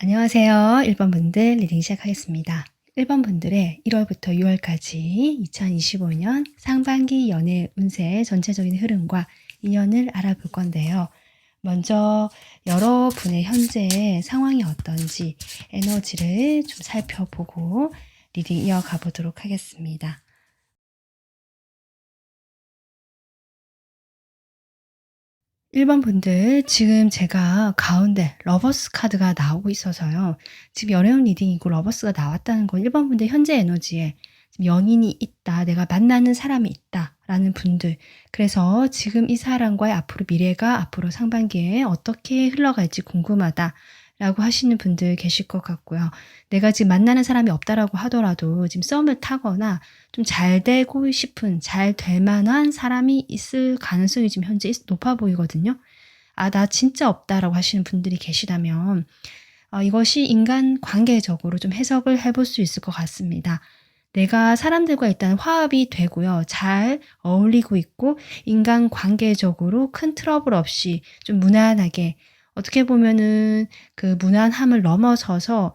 안녕하세요. 1번 분들 리딩 시작하겠습니다. 1번 분들의 1월부터 6월까지 2025년 상반기 연애 운세의 전체적인 흐름과 인연을 알아볼 건데요. 먼저 여러분의 현재의 상황이 어떤지 에너지를 좀 살펴보고 리딩 이어가 보도록 하겠습니다. 1번 분들, 지금 제가 가운데 러버스 카드가 나오고 있어서요. 지금 연애운 리딩이고 러버스가 나왔다는 건 1번 분들 현재 에너지에 지금 연인이 있다, 내가 만나는 사람이 있다 라는 분들, 그래서 지금 이 사람과의 앞으로 미래가 앞으로 상반기에 어떻게 흘러갈지 궁금하다 라고 하시는 분들 계실 것 같고요. 내가 지금 만나는 사람이 없다라고 하더라도 지금 썸을 타거나 좀 잘 되고 싶은, 잘 될 만한 사람이 있을 가능성이 지금 현재 높아 보이거든요. 아, 나 진짜 없다라고 하시는 분들이 계시다면 이것이 인간 관계적으로 좀 해석을 해볼 수 있을 것 같습니다. 내가 사람들과 일단 화합이 되고요. 잘 어울리고 있고 인간 관계적으로 큰 트러블 없이 좀 무난하게, 어떻게 보면은 그 무난함을 넘어서서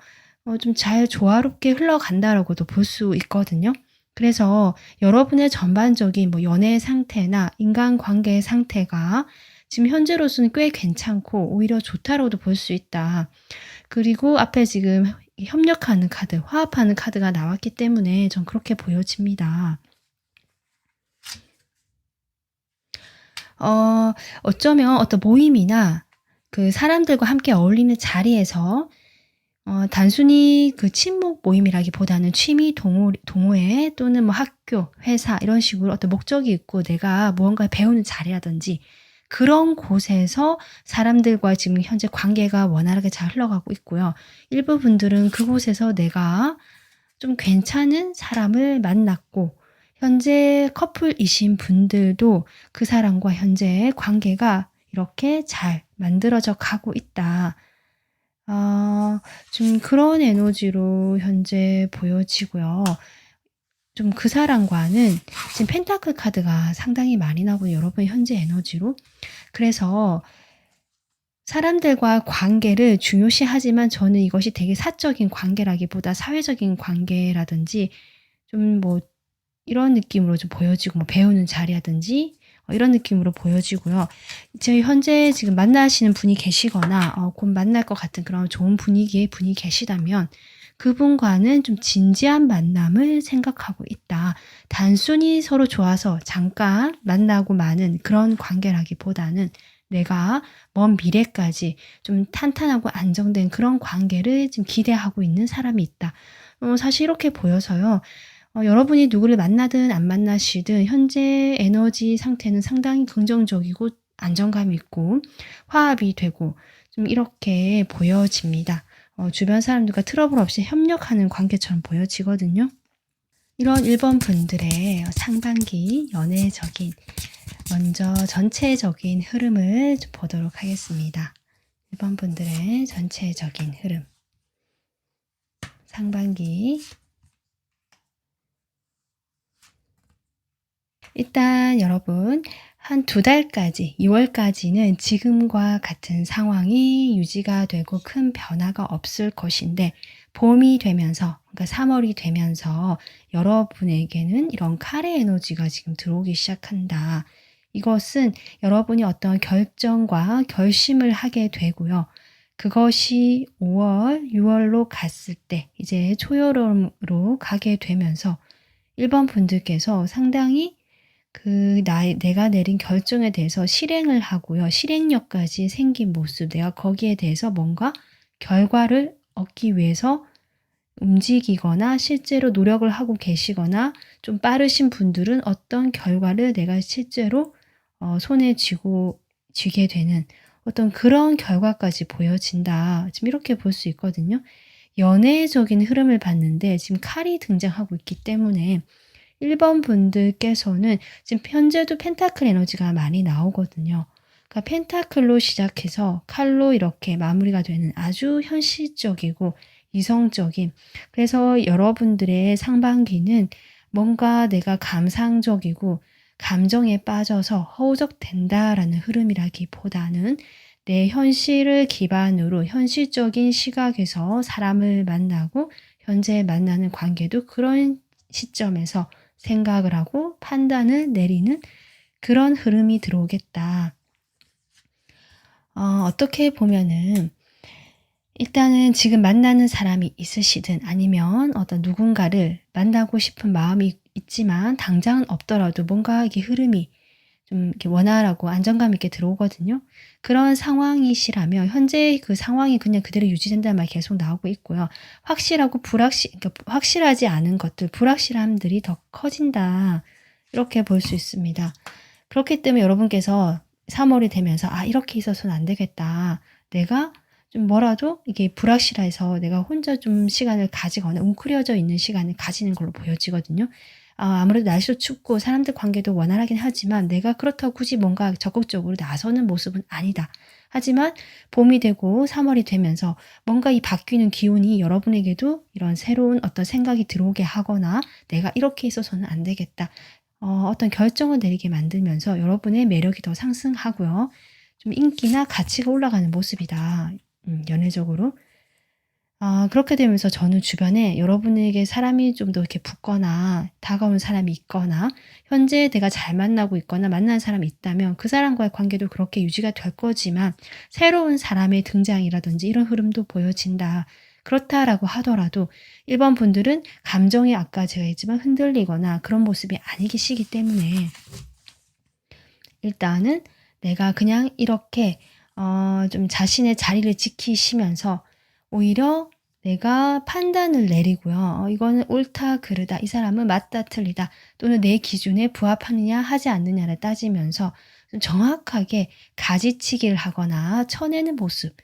좀 잘 조화롭게 흘러간다라고도 볼 수 있거든요. 그래서 여러분의 전반적인 연애 상태나 인간관계의 상태가 지금 현재로서는 꽤 괜찮고 오히려 좋다라고도 볼 수 있다. 그리고 앞에 지금 협력하는 카드, 화합하는 카드가 나왔기 때문에 전 그렇게 보여집니다. 어쩌면 어떤 모임이나 그 사람들과 함께 어울리는 자리에서 단순히 그 친목 모임이라기보다는 취미 동호회 또는 학교, 회사 이런 식으로 어떤 목적이 있고 내가 무언가를 배우는 자리라든지 그런 곳에서 사람들과 지금 현재 관계가 원활하게 잘 흘러가고 있고요. 일부 분들은 그곳에서 내가 좀 괜찮은 사람을 만났고 현재 커플이신 분들도 그 사람과 현재 관계가 이렇게 잘 만들어져 가고 있다. 좀 그런 에너지로 현재 보여지고요. 좀 그 사람과는 지금 펜타클 카드가 상당히 많이 나오고 여러분의 현재 에너지로. 그래서 사람들과 관계를 중요시하지만 저는 이것이 되게 사적인 관계라기보다 사회적인 관계라든지 좀 이런 느낌으로 좀 보여지고 배우는 자리라든지 이런 느낌으로 보여지고요. 저희 현재 지금 만나시는 분이 계시거나 곧 만날 것 같은 그런 좋은 분위기의 분이 계시다면 그분과는 좀 진지한 만남을 생각하고 있다. 단순히 서로 좋아서 잠깐 만나고 마는 그런 관계라기보다는 내가 먼 미래까지 좀 탄탄하고 안정된 그런 관계를 지금 기대하고 있는 사람이 있다. 사실 이렇게 보여서요. 여러분이 누구를 만나든 안 만나시든 현재 에너지 상태는 상당히 긍정적이고 안정감이 있고 화합이 되고 좀 이렇게 보여집니다. 주변 사람들과 트러블 없이 협력하는 관계처럼 보여지거든요. 이런 1번 분들의 상반기 연애적인, 먼저 전체적인 흐름을 좀 보도록 하겠습니다. 1번 분들의 전체적인 흐름. 상반기. 일단 여러분 한 2달까지, 2월까지는 지금과 같은 상황이 유지가 되고 큰 변화가 없을 것인데 봄이 되면서, 그러니까 3월이 되면서 여러분에게는 이런 칼의 에너지가 지금 들어오기 시작한다. 이것은 여러분이 어떤 결정과 결심을 하게 되고요. 그것이 5월, 6월로 갔을 때 이제 초여름으로 가게 되면서 1번 분들께서 상당히 내가 내린 결정에 대해서 실행을 하고요. 실행력까지 생긴 모습, 내가 거기에 대해서 뭔가 결과를 얻기 위해서 움직이거나 실제로 노력을 하고 계시거나 좀 빠르신 분들은 어떤 결과를 내가 실제로 손에 쥐게 되는 어떤 그런 결과까지 보여진다. 지금 이렇게 볼 수 있거든요. 연애적인 흐름을 봤는데 지금 칼이 등장하고 있기 때문에 1번 분들께서는 지금 현재도 펜타클 에너지가 많이 나오거든요. 그러니까 펜타클로 시작해서 칼로 이렇게 마무리가 되는 아주 현실적이고 이성적인, 그래서 여러분들의 상반기는 뭔가 내가 감상적이고 감정에 빠져서 허우적된다라는 흐름이라기보다는 내 현실을 기반으로 현실적인 시각에서 사람을 만나고 현재 만나는 관계도 그런 시점에서 생각을 하고 판단을 내리는 그런 흐름이 들어오겠다. 어떻게 보면은 일단은 지금 만나는 사람이 있으시든 아니면 어떤 누군가를 만나고 싶은 마음이 있지만 당장은 없더라도 뭔가 이게 흐름이 좀 이렇게 원활하고 안정감 있게 들어오거든요. 그런 상황이시라면 현재 그 상황이 그냥 그대로 유지된다는 말이 계속 나오고 있고요. 확실하고 그러니까 확실하지 않은 것들, 불확실함들이 더 커진다. 이렇게 볼 수 있습니다. 그렇기 때문에 여러분께서 3월이 되면서 이렇게 있어서는 안 되겠다. 내가 좀 뭐라도 이게 불확실해서 내가 혼자 좀 시간을 가지거나 웅크려져 있는 시간을 가지는 걸로 보여지거든요. 아무래도 날씨도 춥고 사람들 관계도 원활하긴 하지만 내가 그렇다고 굳이 뭔가 적극적으로 나서는 모습은 아니다. 하지만 봄이 되고 3월이 되면서 뭔가 이 바뀌는 기운이 여러분에게도 이런 새로운 어떤 생각이 들어오게 하거나 내가 이렇게 있어서는 안 되겠다. 어떤 결정을 내리게 만들면서 여러분의 매력이 더 상승하고요. 좀 인기나 가치가 올라가는 모습이다. 연애적으로. 그렇게 되면서 저는 주변에 여러분에게 사람이 좀 더 이렇게 붙거나 다가오는 사람이 있거나 현재 내가 잘 만나고 있거나 만나는 사람이 있다면 그 사람과의 관계도 그렇게 유지가 될 거지만 새로운 사람의 등장이라든지 이런 흐름도 보여진다. 그렇다라고 하더라도 1번 분들은 감정이 아까 제가 했지만 흔들리거나 그런 모습이 아니 계시기 때문에 일단은 내가 그냥 이렇게 좀 자신의 자리를 지키시면서 오히려 내가 판단을 내리고요. 이거는 옳다 그르다, 이 사람은 맞다 틀리다 또는 내 기준에 부합하느냐 하지 않느냐를 따지면서 좀 정확하게 가지치기를 하거나 쳐내는 모습.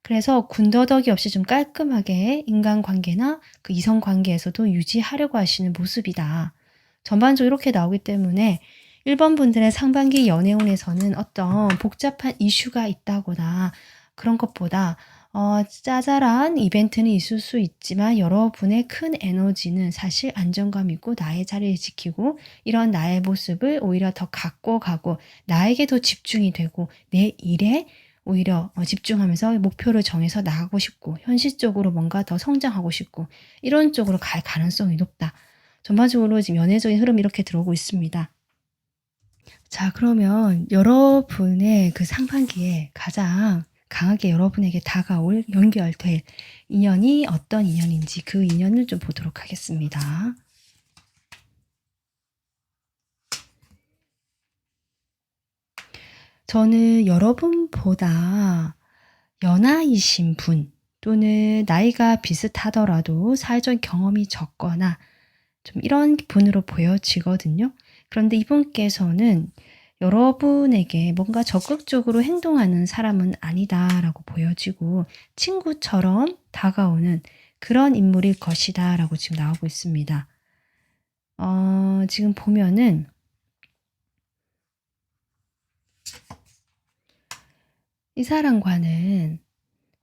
그래서 군더더기 없이 좀 깔끔하게 인간관계나 그 이성관계에서도 유지하려고 하시는 모습이다. 전반적으로 이렇게 나오기 때문에 1번 분들의 상반기 연애운에서는 어떤 복잡한 이슈가 있다거나 그런 것보다 짜잘한 이벤트는 있을 수 있지만 여러분의 큰 에너지는 사실 안정감 있고 나의 자리를 지키고 이런 나의 모습을 오히려 더 갖고 가고 나에게 더 집중이 되고 내 일에 오히려 집중하면서 목표를 정해서 나가고 싶고 현실적으로 뭔가 더 성장하고 싶고 이런 쪽으로 갈 가능성이 높다. 전반적으로 지금 연애적인 흐름이 이렇게 들어오고 있습니다. 자, 그러면 여러분의 그 상반기에 가장 강하게 여러분에게 다가올 연결될 인연이 어떤 인연인지 그 인연을 좀 보도록 하겠습니다. 저는 여러분보다 연하이신 분 또는 나이가 비슷하더라도 사회적 경험이 적거나 좀 이런 분으로 보여지거든요. 그런데 이분께서는 여러분에게 뭔가 적극적으로 행동하는 사람은 아니다라고 보여지고 친구처럼 다가오는 그런 인물일 것이다라고 지금 나오고 있습니다. 지금 보면은 이 사람과는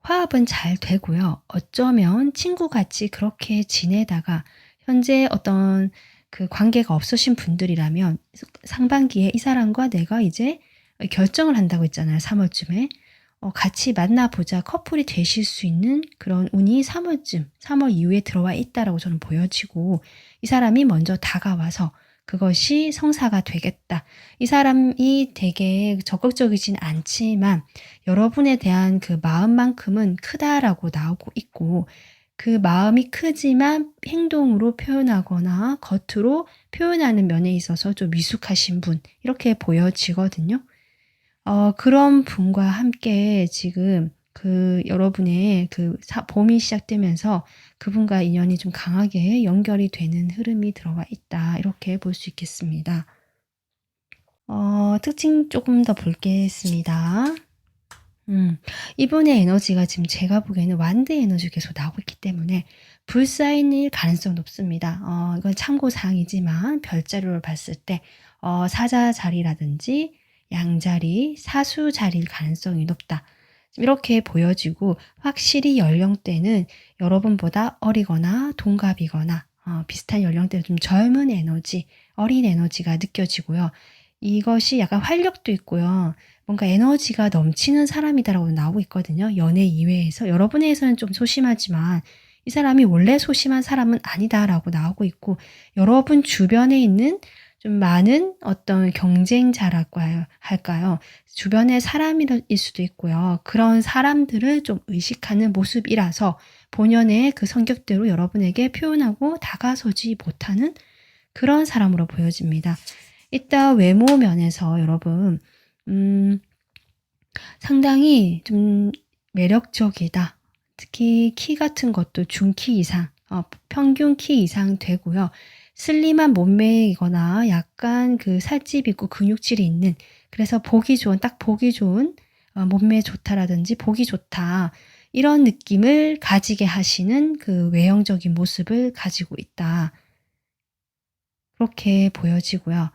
화합은 잘 되고요. 어쩌면 친구같이 그렇게 지내다가 현재 어떤 그 관계가 없으신 분들이라면 상반기에 이 사람과 내가 이제 결정을 한다고 했잖아요. 3월쯤에. 같이 만나보자, 커플이 되실 수 있는 그런 운이 3월 이후에 들어와 있다라고 저는 보여지고 이 사람이 먼저 다가와서 그것이 성사가 되겠다. 이 사람이 되게 적극적이진 않지만 여러분에 대한 그 마음만큼은 크다라고 나오고 있고 그 마음이 크지만 행동으로 표현하거나 겉으로 표현하는 면에 있어서 좀 미숙하신 분 이렇게 보여지거든요. 그런 분과 함께 지금 그 여러분의 그 봄이 시작되면서 그분과 인연이 좀 강하게 연결이 되는 흐름이 들어와 있다. 이렇게 볼 수 있겠습니다. 특징 조금 더 볼겠습니다. 이분의 에너지가 지금 제가 보기에는 완드 에너지 계속 나오고 있기 때문에 불사인일 가능성 높습니다. 이건 참고사항이지만 별자리로 봤을 때 사자 자리라든지 양자리, 사수 자리일 가능성이 높다. 이렇게 보여지고 확실히 연령대는 여러분보다 어리거나 동갑이거나 비슷한 연령대 좀 젊은 에너지, 어린 에너지가 느껴지고요. 이것이 약간 활력도 있고요. 뭔가 에너지가 넘치는 사람이다라고 나오고 있거든요. 연애 이외에서. 여러분에게서는 좀 소심하지만 이 사람이 원래 소심한 사람은 아니다라고 나오고 있고, 여러분 주변에 있는 좀 많은 어떤 경쟁자라고 할까요? 주변의 사람일 수도 있고요. 그런 사람들을 좀 의식하는 모습이라서 본연의 그 성격대로 여러분에게 표현하고 다가서지 못하는 그런 사람으로 보여집니다. 이따 외모 면에서 여러분 상당히 좀 매력적이다. 특히 키 같은 것도 중키 이상, 평균 키 이상 되고요. 슬림한 몸매이거나 약간 그 살집 있고 근육질이 있는, 그래서 보기 좋은, 딱 보기 좋은 몸매 좋다라든지 보기 좋다, 이런 느낌을 가지게 하시는 그 외형적인 모습을 가지고 있다. 그렇게 보여지고요.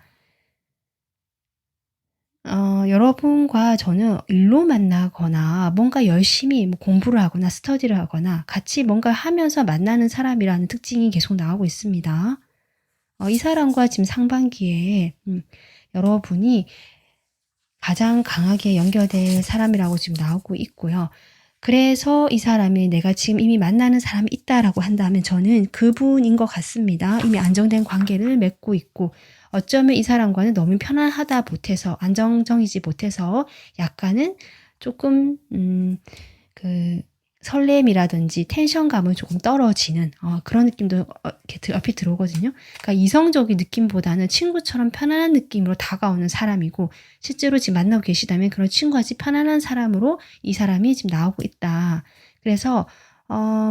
여러분과 저는 일로 만나거나 뭔가 열심히 뭐 공부를 하거나 스터디를 하거나 같이 뭔가 하면서 만나는 사람이라는 특징이 계속 나오고 있습니다. 이 사람과 지금 상반기에 여러분이 가장 강하게 연결될 사람이라고 지금 나오고 있고요. 그래서 이 사람이 내가 지금 이미 만나는 사람이 있다라고 한다면 저는 그분인 것 같습니다. 이미 안정된 관계를 맺고 있고, 어쩌면 이 사람과는 너무 편안하다 못해서, 안정적이지 못해서 약간은 조금 그 설렘이라든지 텐션감은 조금 떨어지는 그런 느낌도 이렇게 옆에 들어오거든요. 그러니까 이성적인 느낌보다는 친구처럼 편안한 느낌으로 다가오는 사람이고, 실제로 지금 만나고 계시다면 그런 친구같이 편안한 사람으로 이 사람이 지금 나오고 있다. 그래서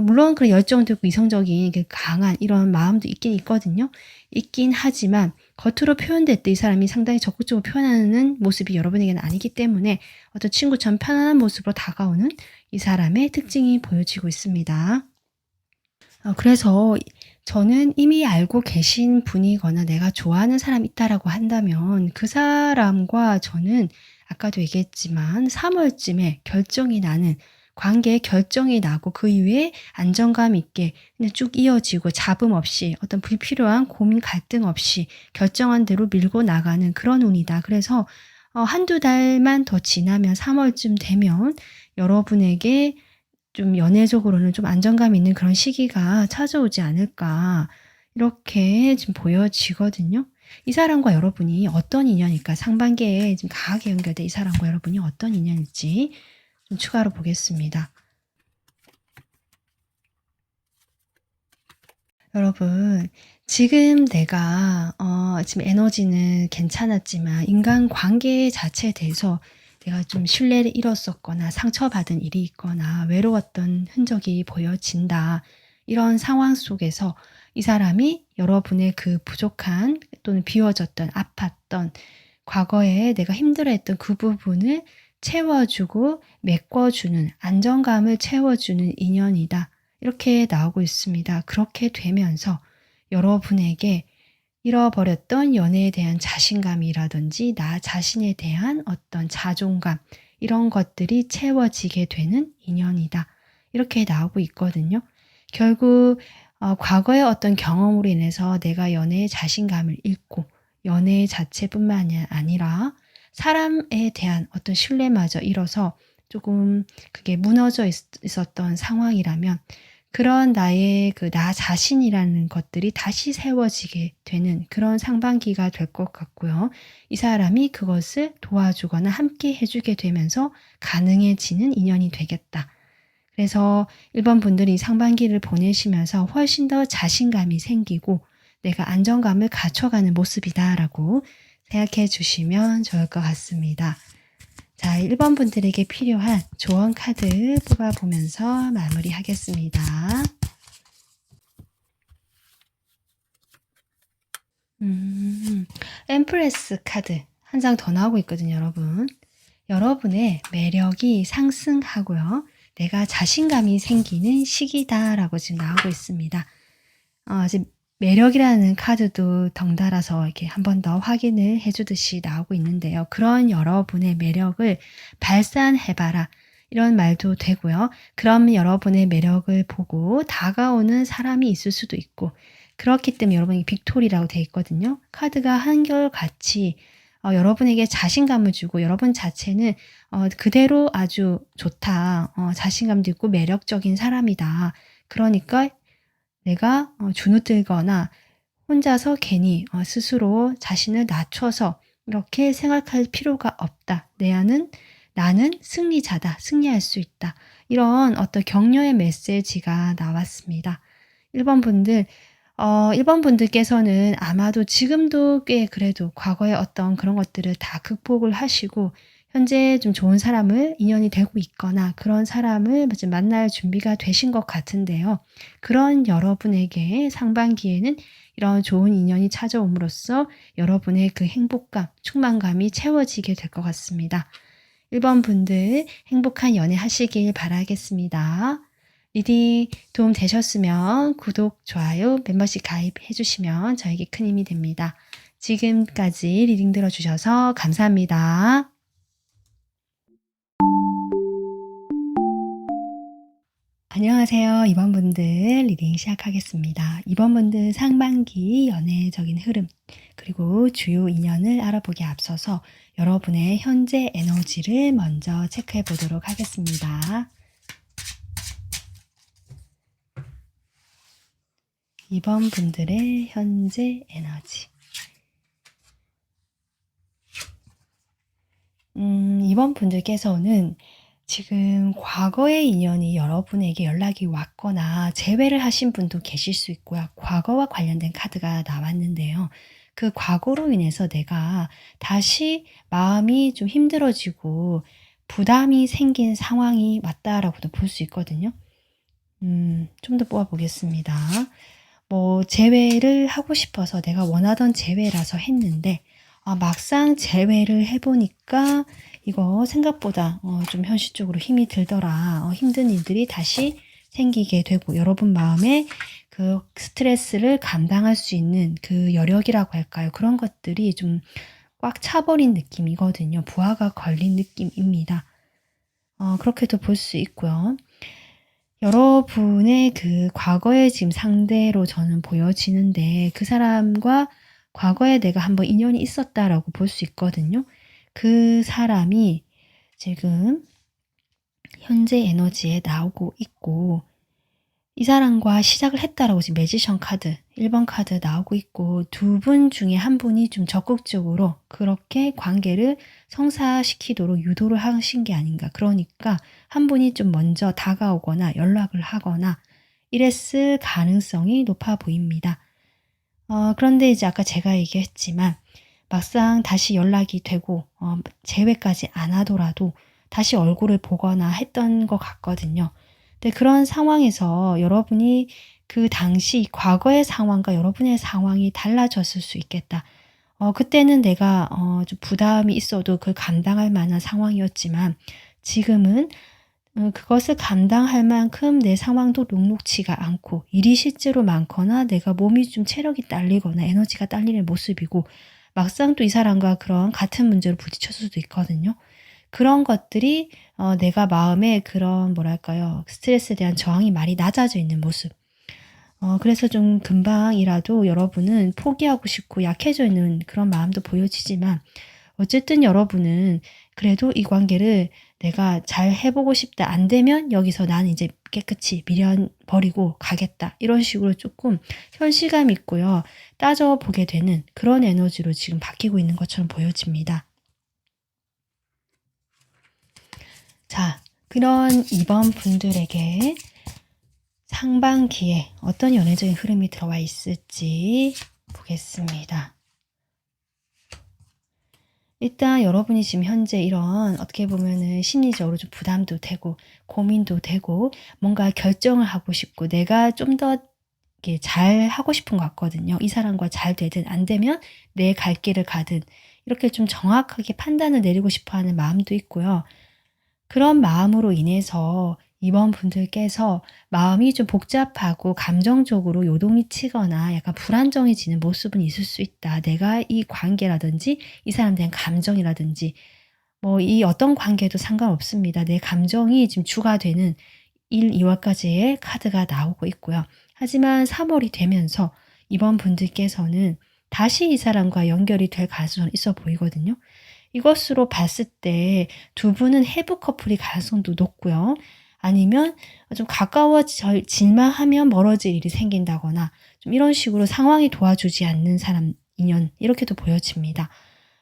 물론 그런 열정되고 이성적인 강한 이런 마음도 있긴 있거든요. 있긴 하지만 겉으로 표현될 때 이 사람이 상당히 적극적으로 표현하는 모습이 여러분에게는 아니기 때문에 어떤 친구처럼 편안한 모습으로 다가오는 이 사람의 특징이 보여지고 있습니다. 그래서 저는 이미 알고 계신 분이거나 내가 좋아하는 사람이 있다라고 한다면 그 사람과 저는 아까도 얘기했지만 3월쯤에 결정이 나는, 관계에 결정이 나고 그 이후에 안정감 있게 그냥 쭉 이어지고 잡음 없이 어떤 불필요한 고민 갈등 없이 결정한 대로 밀고 나가는 그런 운이다. 그래서 한두 달만 더 지나면 3월쯤 되면 여러분에게 좀 연애적으로는 좀 안정감 있는 그런 시기가 찾아오지 않을까, 이렇게 지금 보여지거든요. 이 사람과 여러분이 어떤 인연일까? 상반기에 지금 강하게 연결된 이 사람과 여러분이 어떤 인연일지 좀 추가로 보겠습니다. 여러분, 지금 내가 지금 에너지는 괜찮았지만 인간관계 자체에 대해서 내가 좀 신뢰를 잃었었거나 상처받은 일이 있거나 외로웠던 흔적이 보여진다. 이런 상황 속에서 이 사람이 여러분의 그 부족한 또는 비워졌던 아팠던 과거에 내가 힘들어했던 그 부분을 채워주고 메꿔주는, 안정감을 채워주는 인연이다. 이렇게 나오고 있습니다. 그렇게 되면서 여러분에게 잃어버렸던 연애에 대한 자신감이라든지 나 자신에 대한 어떤 자존감, 이런 것들이 채워지게 되는 인연이다. 이렇게 나오고 있거든요. 결국 과거의 어떤 경험으로 인해서 내가 연애에 자신감을 잃고 연애 자체뿐만 아니라 사람에 대한 어떤 신뢰마저 잃어서 조금 그게 무너져 있었던 상황이라면 그런 나의 그 나 자신이라는 것들이 다시 세워지게 되는 그런 상반기가 될 것 같고요. 이 사람이 그것을 도와주거나 함께 해주게 되면서 가능해지는 인연이 되겠다. 그래서 1번 분들이 상반기를 보내시면서 훨씬 더 자신감이 생기고 내가 안정감을 갖춰가는 모습이다라고 생각해 주시면 좋을 것 같습니다. 자, 1번 분들에게 필요한 조언 카드 뽑아보면서 마무리하겠습니다. 엠프레스 카드 한 장 더 나오고 있거든요, 여러분. 여러분의 매력이 상승하고요. 내가 자신감이 생기는 시기다라고 지금 나오고 있습니다. 지금 매력이라는 카드도 덩달아서 이렇게 한 번 더 확인을 해주듯이 나오고 있는데요. 그런 여러분의 매력을 발산해봐라, 이런 말도 되고요. 그럼 여러분의 매력을 보고 다가오는 사람이 있을 수도 있고, 그렇기 때문에 여러분이 빅토리라고 되어 있거든요. 카드가 한결같이 여러분에게 자신감을 주고 여러분 자체는 그대로 아주 좋다. 자신감도 있고 매력적인 사람이다. 그러니까 내가 주눅들거나 혼자서 괜히 스스로 자신을 낮춰서 이렇게 생각할 필요가 없다. 나는 승리자다. 승리할 수 있다. 이런 어떤 격려의 메시지가 나왔습니다. 1번 분들, 1번 분들께서는 아마도 지금도 꽤 그래도 과거의 어떤 그런 것들을 다 극복을 하시고 현재 좀 좋은 사람을 인연이 되고 있거나 그런 사람을 만날 준비가 되신 것 같은데요. 그런 여러분에게 상반기에는 이런 좋은 인연이 찾아옴으로써 여러분의 그 행복감, 충만감이 채워지게 될 것 같습니다. 1번 분들 행복한 연애 하시길 바라겠습니다. 리딩 도움 되셨으면 구독, 좋아요, 멤버십 가입해 주시면 저에게 큰 힘이 됩니다. 지금까지 리딩 들어주셔서 감사합니다. 안녕하세요. 2번 분들 리딩 시작하겠습니다. 2번 분들 상반기 연애적인 흐름 그리고 주요 인연을 알아보기 앞서서 여러분의 현재 에너지를 먼저 체크해 보도록 하겠습니다. 2번 분들의 현재 에너지 2번 분들께서는 지금 과거의 인연이 여러분에게 연락이 왔거나 재회를 하신 분도 계실 수 있고요. 과거와 관련된 카드가 나왔는데요. 그 과거로 인해서 내가 다시 마음이 좀 힘들어지고 부담이 생긴 상황이 왔다라고도 볼 수 있거든요. 좀 더 뽑아보겠습니다. 재회를 하고 싶어서 내가 원하던 재회라서 했는데 막상 재회를 해보니까 이거 생각보다 좀 현실적으로 힘이 들더라. 힘든 일들이 다시 생기게 되고 여러분 마음에 그 스트레스를 감당할 수 있는 그 여력이라고 할까요? 그런 것들이 좀 꽉 차버린 느낌이거든요. 부하가 걸린 느낌입니다. 그렇게도 볼 수 있고요. 여러분의 그 과거의 지금 상대로 저는 보여지는데 그 사람과 과거에 내가 한번 인연이 있었다라고 볼 수 있거든요. 그 사람이 지금 현재 에너지에 나오고 있고 이 사람과 시작을 했다라고 지금 매지션 카드 1번 카드 나오고 있고 두 분 중에 한 분이 좀 적극적으로 그렇게 관계를 성사시키도록 유도를 하신 게 아닌가. 그러니까 한 분이 좀 먼저 다가오거나 연락을 하거나 이랬을 가능성이 높아 보입니다. 그런데 이제 아까 제가 얘기했지만 막상 다시 연락이 되고 재회까지 안 하더라도 다시 얼굴을 보거나 했던 것 같거든요. 근데 그런 상황에서 여러분이 그 당시 과거의 상황과 여러분의 상황이 달라졌을 수 있겠다. 그때는 내가 좀 부담이 있어도 그걸 감당할 만한 상황이었지만 지금은 그것을 감당할 만큼 내 상황도 녹록치가 않고 일이 실제로 많거나 내가 몸이 좀 체력이 딸리거나 에너지가 딸리는 모습이고 막상 또 이 사람과 그런 같은 문제로 부딪혔을 수도 있거든요. 그런 것들이 내가 마음에 그런 스트레스에 대한 저항이 많이 낮아져 있는 모습. 그래서 좀 금방이라도 여러분은 포기하고 싶고 약해져 있는 그런 마음도 보여지지만 어쨌든 여러분은 그래도 이 관계를 내가 잘 해보고 싶다. 안 되면 여기서 나는 이제 깨끗이 미련 버리고 가겠다. 이런 식으로 조금 현실감 있고요. 따져보게 되는 그런 에너지로 지금 바뀌고 있는 것처럼 보여집니다. 자, 그런 2번 분들에게 상반기에 어떤 연애적인 흐름이 들어와 있을지 보겠습니다. 일단 여러분이 지금 현재 이런 어떻게 보면은 심리적으로 좀 부담도 되고 고민도 되고 뭔가 결정을 하고 싶고 내가 좀 더 잘 하고 싶은 것 같거든요. 이 사람과 잘 되든 안 되면 내 갈 길을 가든 이렇게 좀 정확하게 판단을 내리고 싶어 하는 마음도 있고요. 그런 마음으로 인해서 이번 분들께서 마음이 좀 복잡하고 감정적으로 요동이 치거나 약간 불안정해지는 모습은 있을 수 있다. 내가 이 관계라든지 이 사람에 대한 감정이라든지 이 어떤 관계도 상관없습니다. 내 감정이 지금 주가 되는 1, 2월까지의 카드가 나오고 있고요. 하지만 3월이 되면서 이번 분들께서는 다시 이 사람과 연결이 될 가능성이 있어 보이거든요. 이것으로 봤을 때 두 분은 해부 커플이 가능성도 높고요. 아니면 좀 가까워질만 하면 멀어질 일이 생긴다거나 좀 이런 식으로 상황이 도와주지 않는 사람 인연 이렇게도 보여집니다.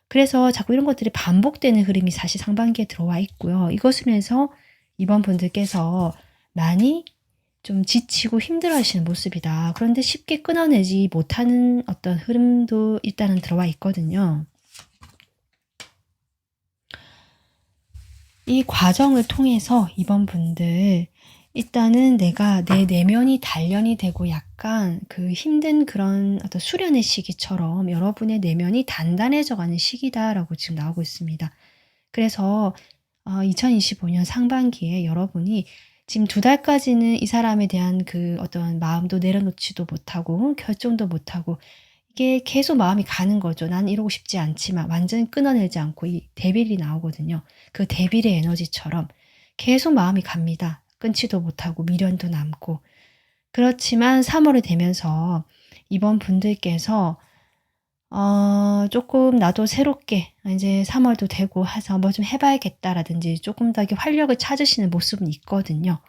그래서 자꾸 이런 것들이 반복되는 흐름이 사실 상반기에 들어와 있고요. 이것으로 해서 이번 분들께서 많이 좀 지치고 힘들어하시는 모습이다. 그런데 쉽게 끊어내지 못하는 어떤 흐름도 일단은 들어와 있거든요. 이 과정을 통해서 이번 분들 일단은 내가 내 내면이 단련이 되고 약간 그 힘든 그런 어떤 수련의 시기처럼 여러분의 내면이 단단해져가는 시기다라고 지금 나오고 있습니다. 그래서 2025년 상반기에 여러분이 지금 2달까지는 이 사람에 대한 그 어떤 마음도 내려놓지도 못하고 결정도 못하고 이게 계속 마음이 가는 거죠. 난 이러고 싶지 않지만 완전히 끊어내지 않고 이 데빌이 나오거든요. 그 데빌의 에너지처럼 계속 마음이 갑니다. 끊지도 못하고 미련도 남고. 그렇지만 3월이 되면서 이번 분들께서 조금 나도 새롭게 이제 3월도 되고 해서 뭐 좀 해봐야겠다라든지 조금 더 이렇게 활력을 찾으시는 모습은 있거든요.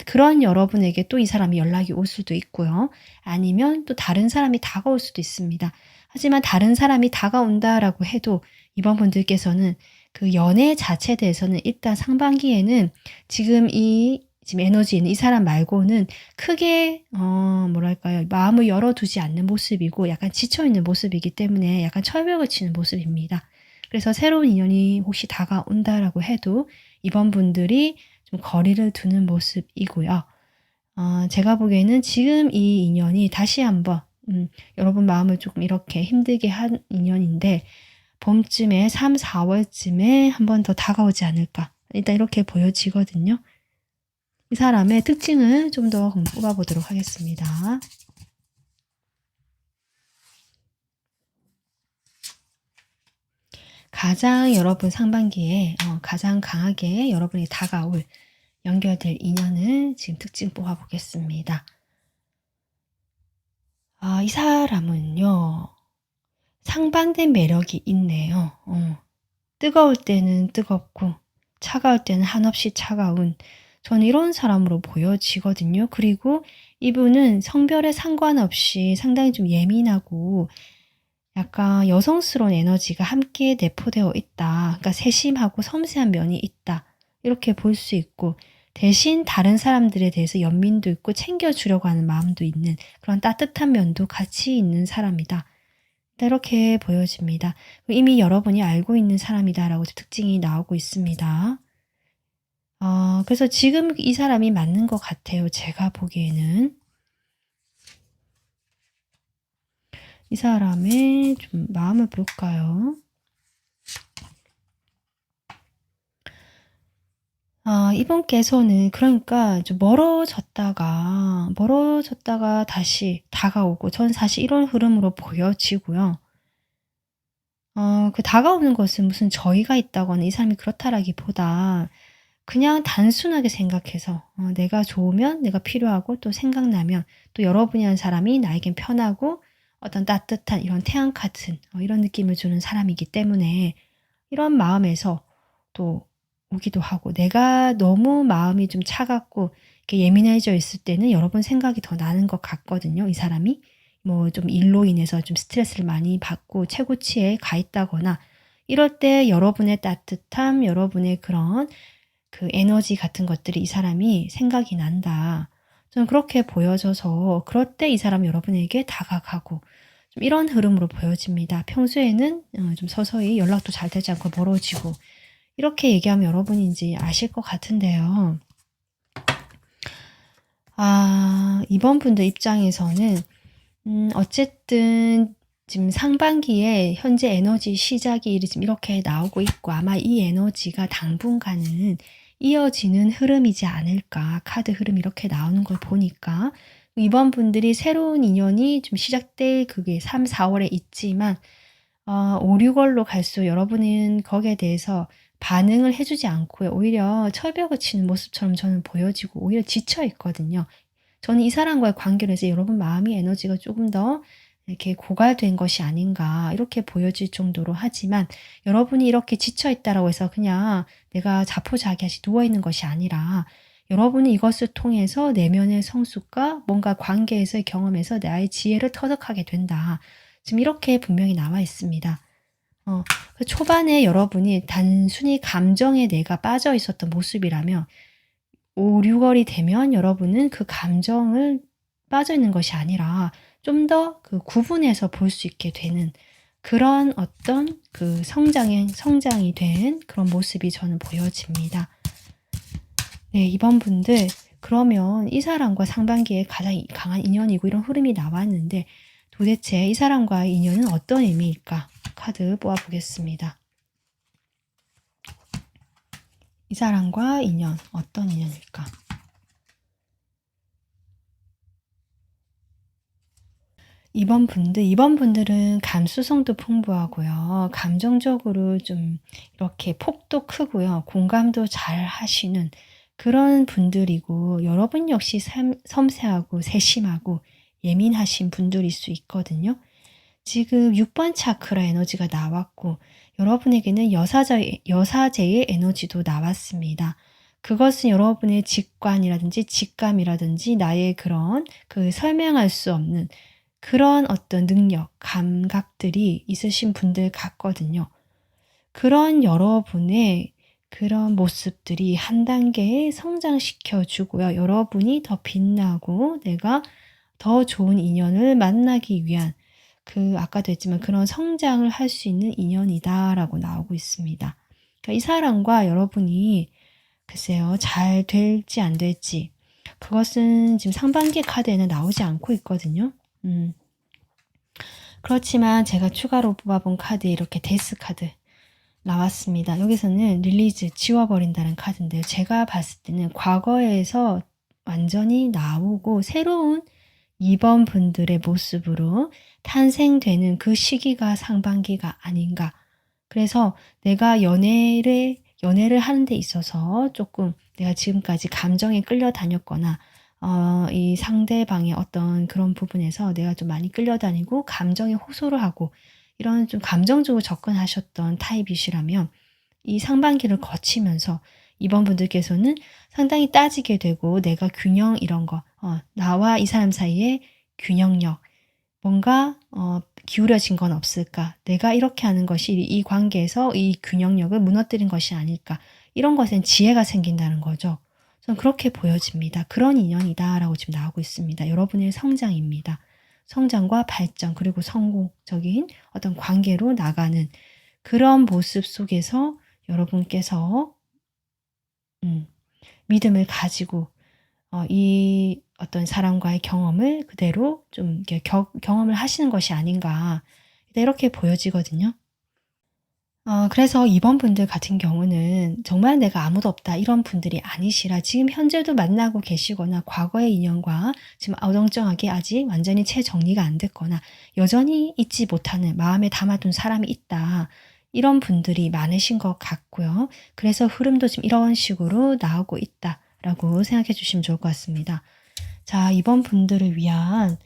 그런 여러분에게 또 이 사람이 연락이 올 수도 있고요. 아니면 또 다른 사람이 다가올 수도 있습니다. 하지만 다른 사람이 다가온다라고 해도 이번 분들께서는 그 연애 자체에 대해서는 일단 상반기에는 지금 에너지 있는 이 사람 말고는 크게 뭐랄까요, 마음을 열어두지 않는 모습이고 약간 지쳐있는 모습이기 때문에 약간 철벽을 치는 모습입니다. 그래서 새로운 인연이 혹시 다가온다라고 해도 이번 분들이 좀 거리를 두는 모습이고요. 제가 보기에는 지금 이 인연이 다시 한번 여러분 마음을 조금 이렇게 힘들게 한 인연인데 봄쯤에 3, 4월쯤에 한 번 더 다가오지 않을까. 일단 이렇게 보여지거든요. 이 사람의 특징을 좀 더 뽑아보도록 하겠습니다. 가장 여러분 상반기에 가장 강하게 여러분이 다가올 연결될 인연을 지금 특징 뽑아보겠습니다. 이 사람은요. 상반된 매력이 있네요. 뜨거울 때는 뜨겁고 차가울 때는 한없이 차가운 저는 이런 사람으로 보여지거든요. 그리고 이분은 성별에 상관없이 상당히 좀 예민하고 약간 여성스러운 에너지가 함께 내포되어 있다. 그러니까 세심하고 섬세한 면이 있다. 이렇게 볼 수 있고 대신 다른 사람들에 대해서 연민도 있고 챙겨주려고 하는 마음도 있는 그런 따뜻한 면도 같이 있는 사람이다. 이렇게 보여집니다. 이미 여러분이 알고 있는 사람이다라고 특징이 나오고 있습니다. 그래서 지금 이 사람이 맞는 것 같아요. 제가 보기에는. 이 사람의 좀 마음을 볼까요? 이분께서는 그러니까 좀 멀어졌다가 다시 다가오고 전 사실 이런 흐름으로 보여지고요. 그 다가오는 것은 무슨 저희가 있다거나 이 사람이 그렇다라기보다 그냥 단순하게 생각해서 내가 좋으면 내가 필요하고 또 생각나면 또 여러분이라는 사람이 나에겐 편하고 어떤 따뜻한 이런 태양 같은 이런 느낌을 주는 사람이기 때문에 이런 마음에서 또 오기도 하고 내가 너무 마음이 좀 차갑고 이렇게 예민해져 있을 때는 여러분 생각이 더 나는 것 같거든요. 이 사람이 뭐 좀 일로 인해서 좀 스트레스를 많이 받고 최고치에 가 있다거나 이럴 때 여러분의 따뜻함, 여러분의 그런 그 에너지 같은 것들이 이 사람이 생각이 난다. 저는 그렇게 보여져서 그럴 때 이 사람이 여러분에게 다가가고 좀 이런 흐름으로 보여집니다. 평소에는 좀 서서히 연락도 잘 되지 않고 멀어지고 이렇게 얘기하면 여러분이 이제 아실 것 같은데요. 이번 분들 입장에서는 어쨌든 지금 상반기에 현재 에너지 시작이 지금 이렇게 나오고 있고 아마 이 에너지가 당분간은 이어지는 흐름이지 않을까. 카드 흐름 이렇게 나오는 걸 보니까 이번 분들이 새로운 인연이 좀 시작될 그게 3, 4월에 있지만 5, 6월로 갈수록 여러분은 거기에 대해서 반응을 해주지 않고요. 오히려 철벽을 치는 모습처럼 저는 보여지고 오히려 지쳐 있거든요. 저는 이 사람과의 관계로 해서 여러분 마음이 에너지가 조금 더 이렇게 고갈된 것이 아닌가 이렇게 보여질 정도로 하지만 여러분이 이렇게 지쳐있다라고 해서 그냥 내가 자포자기하시 누워있는 것이 아니라 여러분이 이것을 통해서 내면의 성숙과 뭔가 관계에서의 경험에서 나의 지혜를 터득하게 된다. 지금 이렇게 분명히 나와 있습니다. 그 초반에 여러분이 단순히 감정에 내가 빠져 있었던 모습이라면 5, 6월이 되면 여러분은 그 감정을 빠져 있는 것이 아니라 좀 더 그 구분해서 볼 수 있게 되는 그런 어떤 그 성장이 된 그런 모습이 저는 보여집니다. 네, 이번 분들 그러면 이 사람과 상반기에 가장 강한 인연이고 이런 흐름이 나왔는데 도대체 이 사람과의 인연은 어떤 의미일까? 카드 뽑아보겠습니다. 이 사람과 인연, 어떤 인연일까? 이번 분들은 감수성도 풍부하고요. 감정적으로 좀 이렇게 폭도 크고요. 공감도 잘 하시는 그런 분들이고 여러분 역시 섬세하고 세심하고 예민하신 분들일 수 있거든요. 지금 6번 차크라 에너지가 나왔고 여러분에게는 여사제의 에너지도 나왔습니다. 그것은 여러분의 직관이라든지 직감이라든지 나의 그런 그 설명할 수 없는 그런 어떤 능력, 감각들이 있으신 분들 같거든요. 그런 여러분의 그런 모습들이 한 단계 성장시켜 주고요. 여러분이 더 빛나고 내가 더 좋은 인연을 만나기 위한 그 아까도 했지만 그런 성장을 할 수 있는 인연이다라고 나오고 있습니다. 그러니까 이 사람과 여러분이 글쎄요. 잘 될지 안 될지 그것은 지금 상반기 카드에는 나오지 않고 있거든요. 그렇지만 제가 추가로 뽑아본 카드에 이렇게 데스 카드 나왔습니다. 여기서는 릴리즈, 지워버린다는 카드인데요. 제가 봤을 때는 과거에서 완전히 나오고 새로운 2번 분들의 모습으로 탄생되는 그 시기가 상반기가 아닌가. 그래서 내가 연애를 하는 데 있어서 조금 내가 지금까지 감정에 끌려다녔거나 이 상대방의 어떤 그런 부분에서 내가 좀 많이 끌려다니고 감정에 호소를 하고 이런 좀 감정적으로 접근하셨던 타입이시라면 이 상반기를 거치면서 이번 분들께서는 상당히 따지게 되고 내가 균형 이런 거 나와 이 사람 사이에 균형력 뭔가 기울어진 건 없을까? 내가 이렇게 하는 것이 이 관계에서 이 균형력을 무너뜨린 것이 아닐까? 이런 것엔 지혜가 생긴다는 거죠. 저는 그렇게 보여집니다. 그런 인연이다라고 지금 나오고 있습니다. 여러분의 성장입니다. 성장과 발전 그리고 성공적인 어떤 관계로 나가는 그런 모습 속에서 여러분께서 믿음을 가지고 이 어떤 사람과의 경험을 그대로 좀 이렇게 경험을 하시는 것이 아닌가 이렇게 보여지거든요. 그래서 이번 분들 같은 경우는 정말 내가 아무도 없다 이런 분들이 아니시라 지금 현재도 만나고 계시거나 과거의 인연과 지금 어정쩡하게 아직 완전히 채정리가 안 됐거나 여전히 잊지 못하는 마음에 담아둔 사람이 있다. 이런 분들이 많으신 것 같고요. 그래서 흐름도 지금 이런 식으로 나오고 있다라고 생각해 주시면 좋을 것 같습니다. 자, 이번 분들을 위한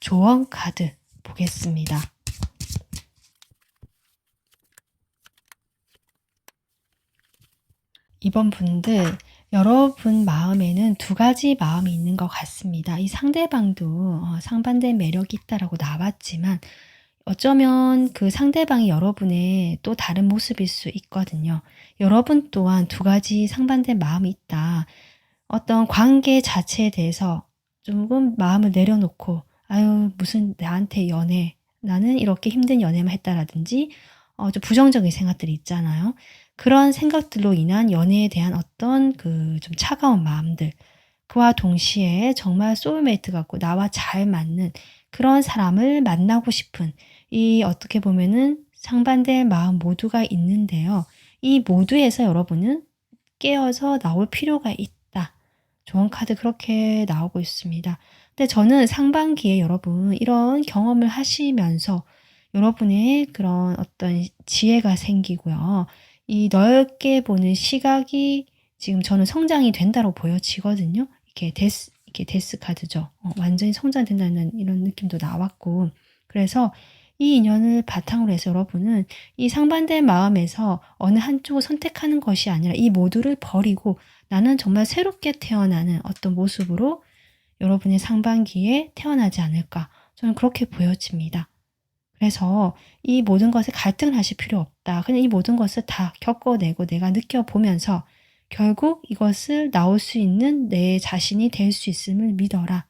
조언 카드 보겠습니다. 이번 분들 여러분 마음에는 두 가지 마음이 있는 것 같습니다. 이 상대방도 상반된 매력이 있다라고 나왔지만 어쩌면 그 상대방이 여러분의 또 다른 모습일 수 있거든요. 여러분 또한 두 가지 상반된 마음이 있다. 어떤 관계 자체에 대해서 조금 마음을 내려놓고 아유 무슨 나한테 연애 나는 이렇게 힘든 연애만 했다라든지 좀 부정적인 생각들이 있잖아요. 그런 생각들로 인한 연애에 대한 어떤 그 좀 차가운 마음들 그와 동시에 정말 소울메이트 같고 나와 잘 맞는 그런 사람을 만나고 싶은 이 어떻게 보면은 상반된 마음 모두가 있는데요. 이 모두에서 여러분은 깨어서 나올 필요가 있다. 조언 카드 그렇게 나오고 있습니다. 근데 저는 상반기에 여러분 이런 경험을 하시면서 여러분의 그런 어떤 지혜가 생기고요. 이 넓게 보는 시각이 지금 저는 성장이 된다고 보여지거든요. 이렇게 데스 카드죠. 완전히 성장된다는 이런 느낌도 나왔고 그래서 이 인연을 바탕으로 해서 여러분은 이 상반된 마음에서 어느 한쪽을 선택하는 것이 아니라 이 모두를 버리고 나는 정말 새롭게 태어나는 어떤 모습으로 여러분의 상반기에 태어나지 않을까. 저는 그렇게 보여집니다. 그래서 이 모든 것에 갈등을 하실 필요 없다. 그냥 이 모든 것을 다 겪어내고 내가 느껴보면서 결국 이것을 나올 수 있는 내 자신이 될 수 있음을 믿어라.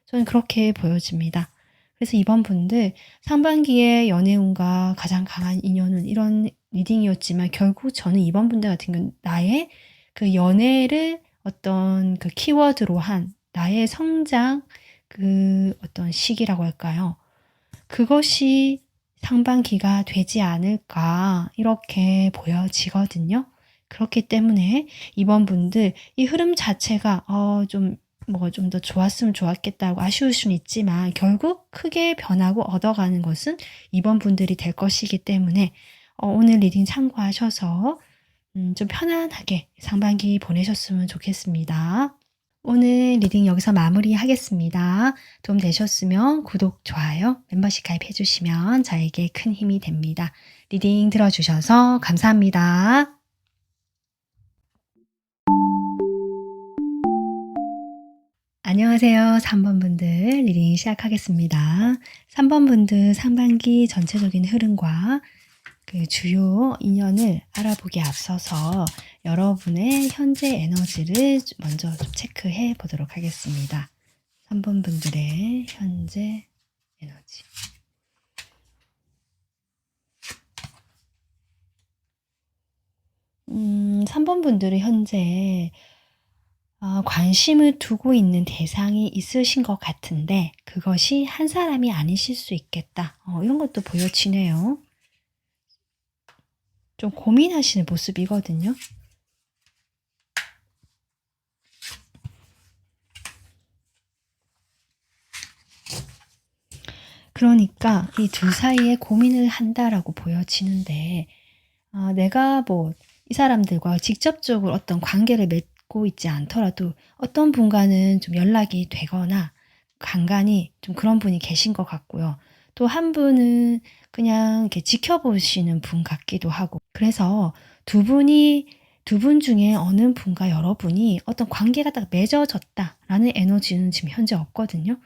저는 그렇게 보여집니다. 그래서 이번 분들 상반기에 연애운과 가장 강한 인연은 이런 리딩이었지만 결국 저는 이번 분들 같은 경우는 나의 그 연애를 어떤 그 키워드로 한 나의 성장 그 어떤 시기라고 할까요? 그것이 상반기가 되지 않을까 이렇게 보여지거든요. 그렇기 때문에 이번 분들 이 흐름 자체가 좀 더 좋았으면 좋았겠다고 아쉬울 수는 있지만 결국 크게 변하고 얻어가는 것은 이번 분들이 될 것이기 때문에 오늘 리딩 참고하셔서 좀 편안하게 상반기 보내셨으면 좋겠습니다. 오늘 리딩 여기서 마무리하겠습니다. 도움 되셨으면 구독, 좋아요, 멤버십 가입해 주시면 저에게 큰 힘이 됩니다. 리딩 들어주셔서 감사합니다. 안녕하세요. 3번 분들 리딩 시작하겠습니다. 3번 분들 상반기 전체적인 흐름과 그 주요 인연을 알아보기에 앞서서 여러분의 현재 에너지를 먼저 좀 체크해 보도록 하겠습니다. 3번 분들의 현재 에너지. 3번 분들은 현재 관심을 두고 있는 대상이 있으신 것 같은데 그것이 한 사람이 아니실 수 있겠다. 이런 것도 보여지네요. 좀 고민하시는 모습이거든요. 그러니까 이 둘 사이에 고민을 한다라고 보여지는데 내가 이 사람들과 직접적으로 어떤 관계를 맺고 있지 않더라도 어떤 분과는 좀 연락이 되거나 간간히 좀 그런 분이 계신 것 같고요. 또 한 분은 그냥 이렇게 지켜보시는 분 같기도 하고 그래서 두 분 중에 어느 분과 여러분이 어떤 관계가 딱 맺어졌다라는 에너지는 지금 현재 없거든요.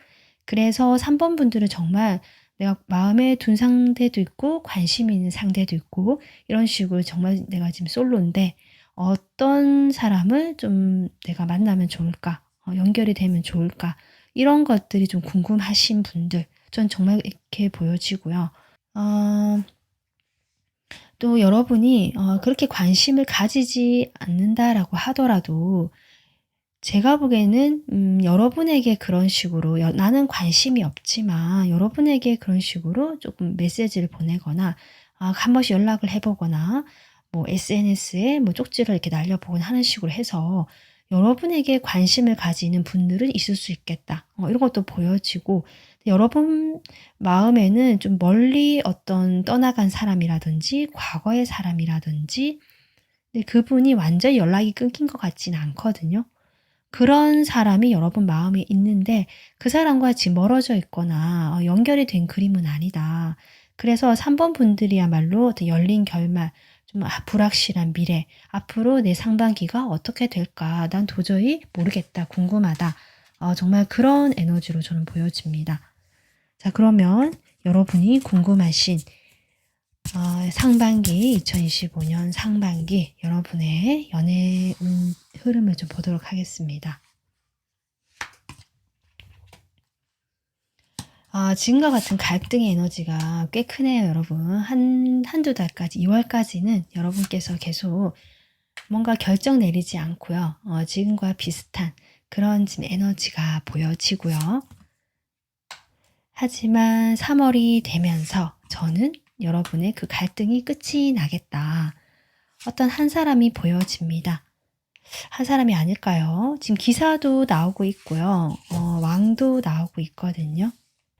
그래서 3번 분들은 정말 내가 마음에 둔 상대도 있고 관심이 있는 상대도 있고 이런 식으로 정말 내가 지금 솔로인데 어떤 사람을 좀 내가 만나면 좋을까? 연결이 되면 좋을까? 이런 것들이 좀 궁금하신 분들 전 정말 이렇게 보여지고요. 또 여러분이 그렇게 관심을 가지지 않는다라고 하더라도 제가 보기에는 여러분에게 그런 식으로 나는 관심이 없지만 여러분에게 그런 식으로 조금 메시지를 보내거나 한 번씩 연락을 해보거나 SNS에 쪽지를 이렇게 날려보거나 하는 식으로 해서 여러분에게 관심을 가지는 분들은 있을 수 있겠다. 이런 것도 보여지고 여러분 마음에는 좀 멀리 어떤 떠나간 사람이라든지 과거의 사람이라든지 근데 그분이 완전히 연락이 끊긴 것 같지는 않거든요. 그런 사람이 여러분 마음에 있는데 그 사람과 지금 멀어져 있거나 연결이 된 그림은 아니다. 그래서 3번 분들이야말로 어떤 열린 결말, 좀 불확실한 미래, 앞으로 내 상반기가 어떻게 될까? 난 도저히 모르겠다, 궁금하다. 정말 그런 에너지로 저는 보여집니다. 자, 그러면 여러분이 궁금하신 상반기 2025년 상반기 여러분의 연애 흐름을 좀 보도록 하겠습니다. 지금과 같은 갈등의 에너지가 꽤 크네요, 여러분. 한두 달까지, 2월까지는 여러분께서 계속 뭔가 결정 내리지 않고요. 지금과 비슷한 그런 지금 에너지가 보여지고요. 하지만 3월이 되면서 저는 여러분의 그 갈등이 끝이 나겠다. 어떤 한 사람이 보여집니다. 한 사람이 아닐까요? 지금 기사도 나오고 있고요. 왕도 나오고 있거든요.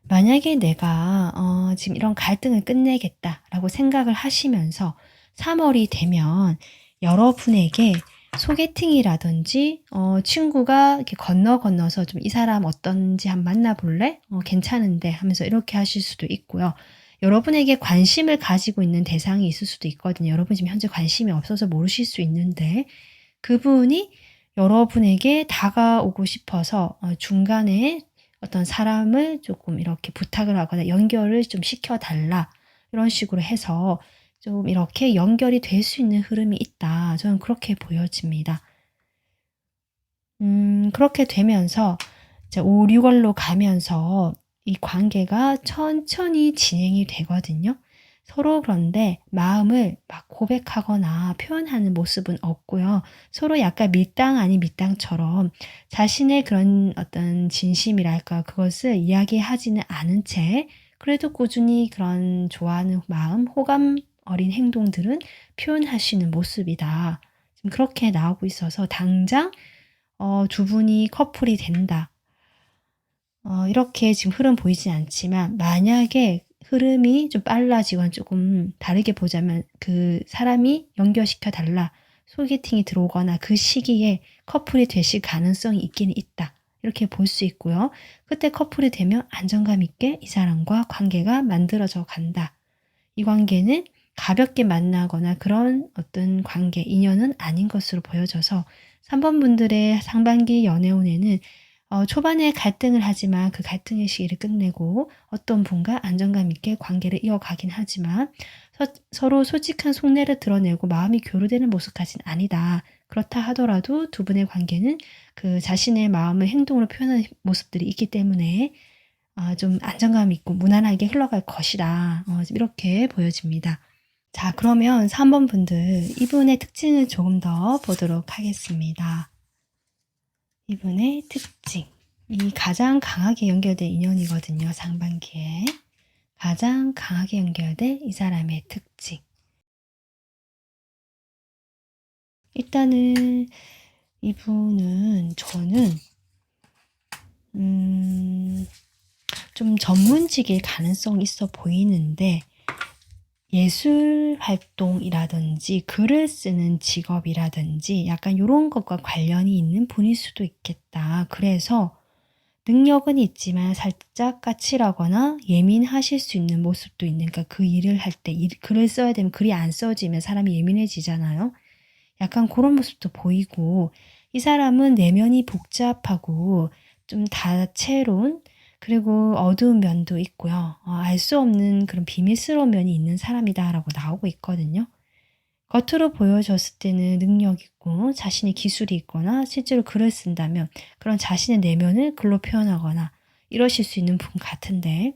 만약에 내가 지금 이런 갈등을 끝내겠다라고 생각을 하시면서 3월이 되면 여러분에게 소개팅이라든지 친구가 이렇게 건너서 좀 이 사람 어떤지 한번 만나볼래? 괜찮은데 하면서 이렇게 하실 수도 있고요. 여러분에게 관심을 가지고 있는 대상이 있을 수도 있거든요. 여러분 지금 현재 관심이 없어서 모르실 수 있는데 그분이 여러분에게 다가오고 싶어서 중간에 어떤 사람을 조금 이렇게 부탁을 하거나 연결을 좀 시켜달라. 이런 식으로 해서 좀 이렇게 연결이 될 수 있는 흐름이 있다. 저는 그렇게 보여집니다. 그렇게 되면서 이제 5, 6월로 가면서 이 관계가 천천히 진행이 되거든요. 서로 그런데 마음을 막 고백하거나 표현하는 모습은 없고요. 서로 약간 밀당 아닌 밀당처럼 자신의 그런 어떤 진심이랄까 그것을 이야기하지는 않은 채 그래도 꾸준히 그런 좋아하는 마음, 호감 어린 행동들은 표현하시는 모습이다. 지금 그렇게 나오고 있어서 당장 두 분이 커플이 된다. 이렇게 지금 흐름 보이진 않지만 만약에 흐름이 좀 빨라지거나 조금 다르게 보자면 그 사람이 연결시켜 달라. 소개팅이 들어오거나 그 시기에 커플이 되실 가능성이 있기는 있다. 이렇게 볼 수 있고요. 그때 커플이 되면 안정감 있게 이 사람과 관계가 만들어져 간다. 이 관계는 가볍게 만나거나 그런 어떤 관계, 인연은 아닌 것으로 보여져서 3번 분들의 상반기 연애운에는 초반에 갈등을 하지만 그 갈등의 시기를 끝내고 어떤 분과 안정감 있게 관계를 이어가긴 하지만 서로 솔직한 속내를 드러내고 마음이 교류되는 모습까지는 아니다. 그렇다 하더라도 두 분의 관계는 그 자신의 마음을 행동으로 표현하는 모습들이 있기 때문에 좀 안정감 있고 무난하게 흘러갈 것이다. 이렇게 보여집니다. 자, 그러면 3번 분들 이분의 특징을 조금 더 보도록 하겠습니다. 이분의 특징. 이 가장 강하게 연결된 인연이거든요. 상반기에. 가장 강하게 연결된 이 사람의 특징. 일단은 이분은 저는 좀 전문직일 가능성이 있어 보이는데 예술 활동이라든지 글을 쓰는 직업이라든지 약간 이런 것과 관련이 있는 분일 수도 있겠다. 그래서 능력은 있지만 살짝 까칠하거나 예민하실 수 있는 모습도 있는, 그러니까 그 일을 할 때 글을 써야 되면 글이 안 써지면 사람이 예민해지잖아요. 약간 그런 모습도 보이고 이 사람은 내면이 복잡하고 좀 다채로운 그리고 어두운 면도 있고요. 알 수 없는 그런 비밀스러운 면이 있는 사람이다라고 나오고 있거든요. 겉으로 보여졌을 때는 능력 있고 자신의 기술이 있거나 실제로 글을 쓴다면 그런 자신의 내면을 글로 표현하거나 이러실 수 있는 분 같은데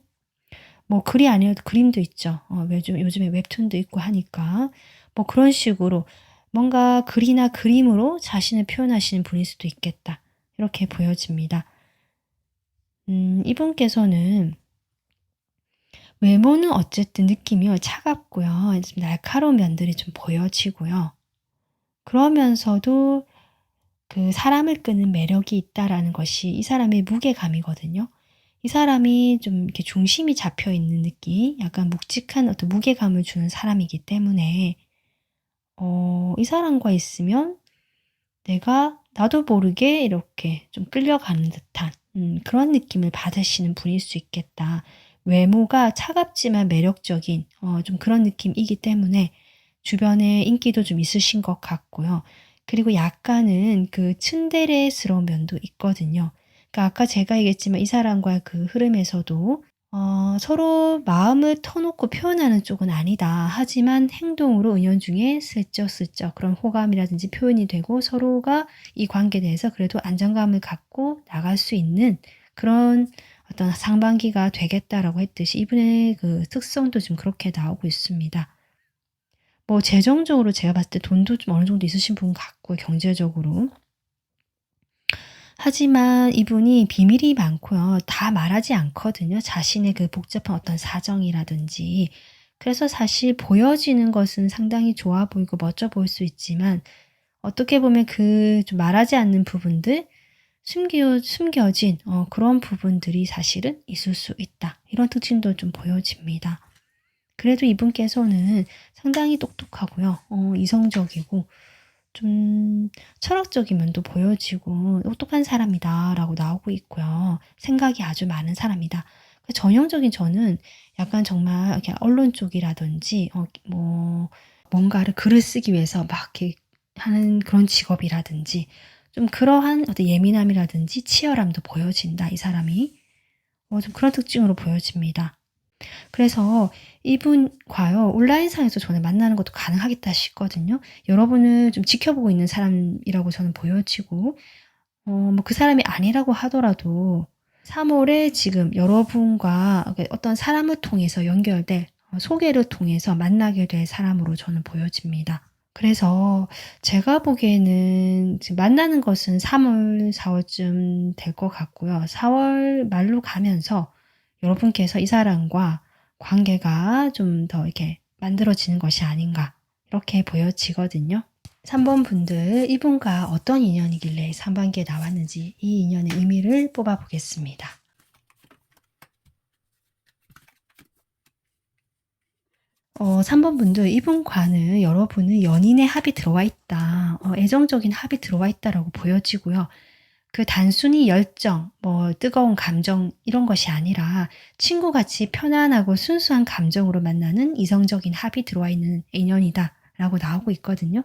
뭐 글이 아니어도 그림도 있죠. 요즘에 웹툰도 있고 하니까 뭐 그런 식으로 뭔가 글이나 그림으로 자신을 표현하시는 분일 수도 있겠다. 이렇게 보여집니다. 이분께서는 외모는 어쨌든 느낌이 차갑고요. 좀 날카로운 면들이 좀 보여지고요. 그러면서도 그 사람을 끄는 매력이 있다라는 것이 이 사람의 무게감이거든요. 이 사람이 좀 이렇게 중심이 잡혀 있는 느낌, 약간 묵직한 어떤 무게감을 주는 사람이기 때문에 이 사람과 있으면 나도 모르게 이렇게 좀 끌려가는 듯한 그런 느낌을 받으시는 분일 수 있겠다. 외모가 차갑지만 매력적인 좀 그런 느낌이기 때문에 주변에 인기도 좀 있으신 것 같고요. 그리고 약간은 그 츤데레스러운 면도 있거든요. 그러니까 아까 제가 얘기했지만 이 사람과의 그 흐름에서도 서로 마음을 터놓고 표현하는 쪽은 아니다. 하지만 행동으로 은연중에 슬쩍슬쩍 그런 호감이라든지 표현이 되고 서로가 이 관계에 대해서 그래도 안정감을 갖고 나갈 수 있는 그런 어떤 상반기가 되겠다라고 했듯이 이분의 그 특성도 좀 그렇게 나오고 있습니다. 뭐 재정적으로 제가 봤을 때 돈도 좀 어느 정도 있으신 분 같고 경제적으로. 하지만 이분이 비밀이 많고요. 다 말하지 않거든요. 자신의 그 복잡한 어떤 사정이라든지. 그래서 사실 보여지는 것은 상당히 좋아 보이고 멋져 보일 수 있지만 어떻게 보면 그 좀 말하지 않는 부분들, 숨겨진 그런 부분들이 사실은 있을 수 있다. 이런 특징도 좀 보여집니다. 그래도 이분께서는 상당히 똑똑하고요. 이성적이고 좀 철학적인 면도 보여지고 똑똑한 사람이다라고 나오고 있고요. 생각이 아주 많은 사람이다. 전형적인 저는 약간 정말 이렇게 언론 쪽이라든지 뭐 뭔가를 글을 쓰기 위해서 막 이렇게 하는 그런 직업이라든지 좀 그러한 어떤 예민함이라든지 치열함도 보여진다. 이 사람이 좀 그런 특징으로 보여집니다. 그래서 이분과요 온라인상에서 저는 만나는 것도 가능하겠다 싶거든요. 여러분을 좀 지켜보고 있는 사람이라고 저는 보여지고 뭐 그 사람이 아니라고 하더라도 3월에 지금 여러분과 어떤 사람을 통해서 연결될 소개를 통해서 만나게 될 사람으로 저는 보여집니다. 그래서 제가 보기에는 지금 만나는 것은 3월, 4월쯤 될 것 같고요. 4월 말로 가면서 여러분께서 이 사람과 관계가 좀 더 이렇게 만들어지는 것이 아닌가 이렇게 보여지거든요. 3번 분들 이분과 어떤 인연이길래 상반기에 나왔는지 이 인연의 의미를 뽑아 보겠습니다. 3번 분들 이분과는 여러분은 연인의 합이 들어와 있다. 애정적인 합이 들어와 있다라고 보여지고요. 그 단순히 열정, 뭐 뜨거운 감정 이런 것이 아니라 친구같이 편안하고 순수한 감정으로 만나는 이성적인 합이 들어와 있는 인연이다라고 나오고 있거든요.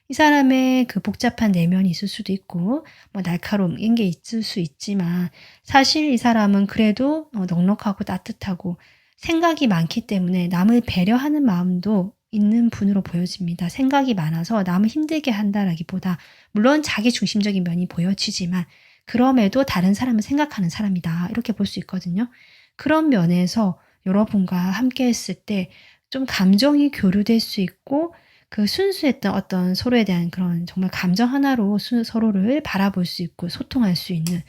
이 사람의 그 복잡한 내면이 있을 수도 있고 뭐 날카로운 게 있을 수 있지만 사실 이 사람은 그래도 넉넉하고 따뜻하고 생각이 많기 때문에 남을 배려하는 마음도 있는 분으로 보여집니다. 생각이 많아서 남을 힘들게 한다라기보다 물론 자기 중심적인 면이 보여지지만 그럼에도 다른 사람을 생각하는 사람이다. 이렇게 볼 수 있거든요. 그런 면에서 여러분과 함께 했을 때 좀 감정이 교류될 수 있고 그 순수했던 어떤 서로에 대한 그런 정말 감정 하나로 서로를 바라볼 수 있고 소통할 수 있는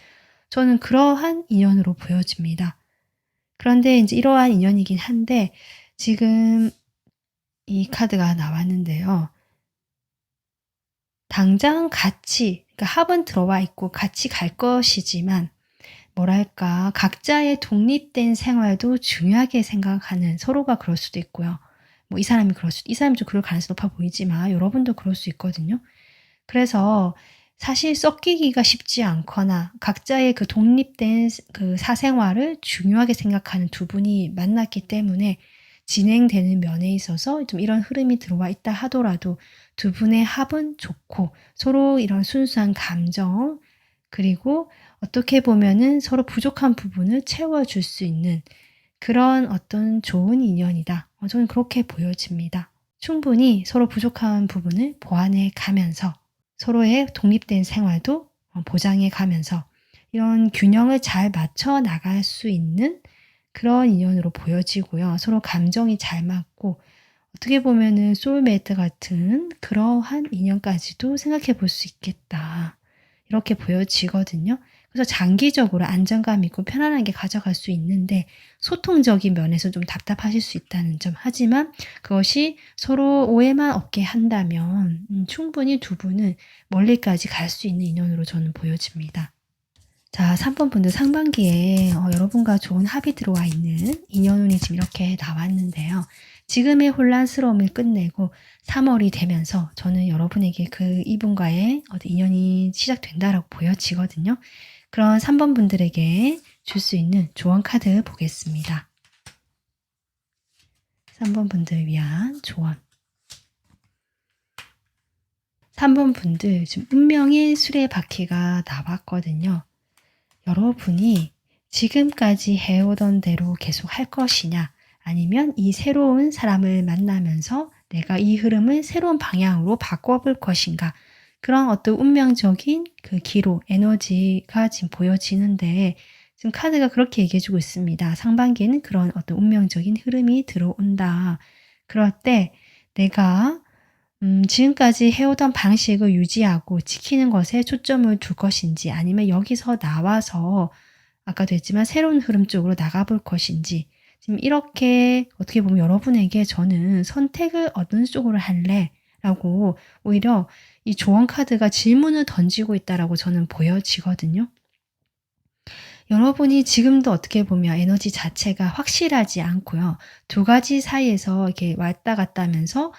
저는 그러한 인연으로 보여집니다. 그런데 이제 이러한 인연이긴 한데 지금 이 카드가 나왔는데요. 당장 같이 그러니까 합은 들어와 있고 같이 갈 것이지만 뭐랄까 각자의 독립된 생활도 중요하게 생각하는 서로가 그럴 수도 있고요. 뭐 이 사람이 좀 그럴 가능성이 높아 보이지만 여러분도 그럴 수 있거든요. 그래서 사실 섞이기가 쉽지 않거나 각자의 그 독립된 그 사생활을 중요하게 생각하는 두 분이 만났기 때문에 진행되는 면에 있어서 좀 이런 흐름이 들어와 있다 하더라도 두 분의 합은 좋고 서로 이런 순수한 감정 그리고 어떻게 보면은 서로 부족한 부분을 채워줄 수 있는 그런 어떤 좋은 인연이다. 저는 그렇게 보여집니다. 충분히 서로 부족한 부분을 보완해 가면서 서로의 독립된 생활도 보장해 가면서 이런 균형을 잘 맞춰 나갈 수 있는 그런 인연으로 보여지고요. 서로 감정이 잘 맞고 어떻게 보면은 소울메이트 같은 그러한 인연까지도 생각해 볼 수 있겠다. 이렇게 보여지거든요. 그래서 장기적으로 안정감 있고 편안하게 가져갈 수 있는데 소통적인 면에서 좀 답답하실 수 있다는 점. 하지만 그것이 서로 오해만 없게 한다면 충분히 두 분은 멀리까지 갈 수 있는 인연으로 저는 보여집니다. 자, 3번 분들 상반기에 여러분과 좋은 합이 들어와 있는 인연운이 지금 이렇게 나왔는데요. 지금의 혼란스러움을 끝내고 3월이 되면서 저는 여러분에게 그 이분과의 인연이 시작된다라고 보여지거든요. 그런 3번 분들에게 줄 수 있는 조언 카드 보겠습니다. 3번 분들 위한 조언. 3번 분들 지금 운명의 수레바퀴가 나왔거든요. 여러분이 지금까지 해오던 대로 계속 할 것이냐 아니면 이 새로운 사람을 만나면서 내가 이 흐름을 새로운 방향으로 바꿔볼 것인가 그런 어떤 운명적인 그 기로 에너지가 지금 보여지는데 지금 카드가 그렇게 얘기해주고 있습니다. 상반기에는 그런 어떤 운명적인 흐름이 들어온다. 그럴 때 내가 지금까지 해오던 방식을 유지하고 지키는 것에 초점을 둘 것인지 아니면 여기서 나와서 아까도 했지만 새로운 흐름 쪽으로 나가볼 것인지 지금 이렇게 어떻게 보면 여러분에게 저는 선택을 어느 쪽으로 할래? 라고 오히려 이 조언 카드가 질문을 던지고 있다라고 저는 보여지거든요. 여러분이 지금도 어떻게 보면 에너지 자체가 확실하지 않고요. 두 가지 사이에서 이렇게 왔다 갔다 하면서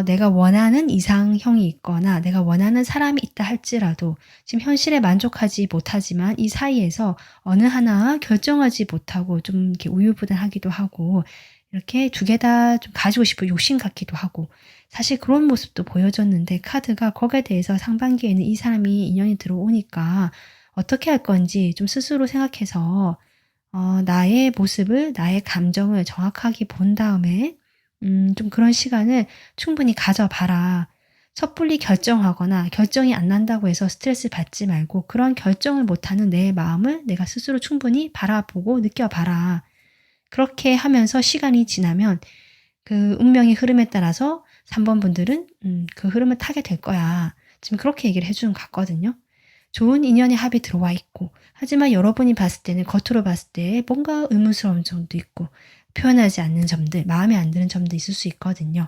내가 원하는 이상형이 있거나 내가 원하는 사람이 있다 할지라도 지금 현실에 만족하지 못하지만 이 사이에서 어느 하나 결정하지 못하고 좀 이렇게 우유부단하기도 하고 이렇게 두 개 다 좀 가지고 싶은 욕심 같기도 하고 사실 그런 모습도 보여줬는데 카드가 거기에 대해서 상반기에는 이 사람이 인연이 들어오니까 어떻게 할 건지 좀 스스로 생각해서 나의 모습을 나의 감정을 정확하게 본 다음에 좀 그런 시간을 충분히 가져봐라. 섣불리 결정하거나 결정이 안 난다고 해서 스트레스 받지 말고 그런 결정을 못하는 내 마음을 내가 스스로 충분히 바라보고 느껴봐라. 그렇게 하면서 시간이 지나면 그 운명의 흐름에 따라서 3번 분들은 그 흐름을 타게 될 거야. 지금 그렇게 얘기를 해주는 것 같거든요. 좋은 인연의 합이 들어와 있고 하지만 여러분이 봤을 때는 겉으로 봤을 때 뭔가 의문스러운 점도 있고 표현하지 않는 점들, 마음에 안 드는 점도 있을 수 있거든요.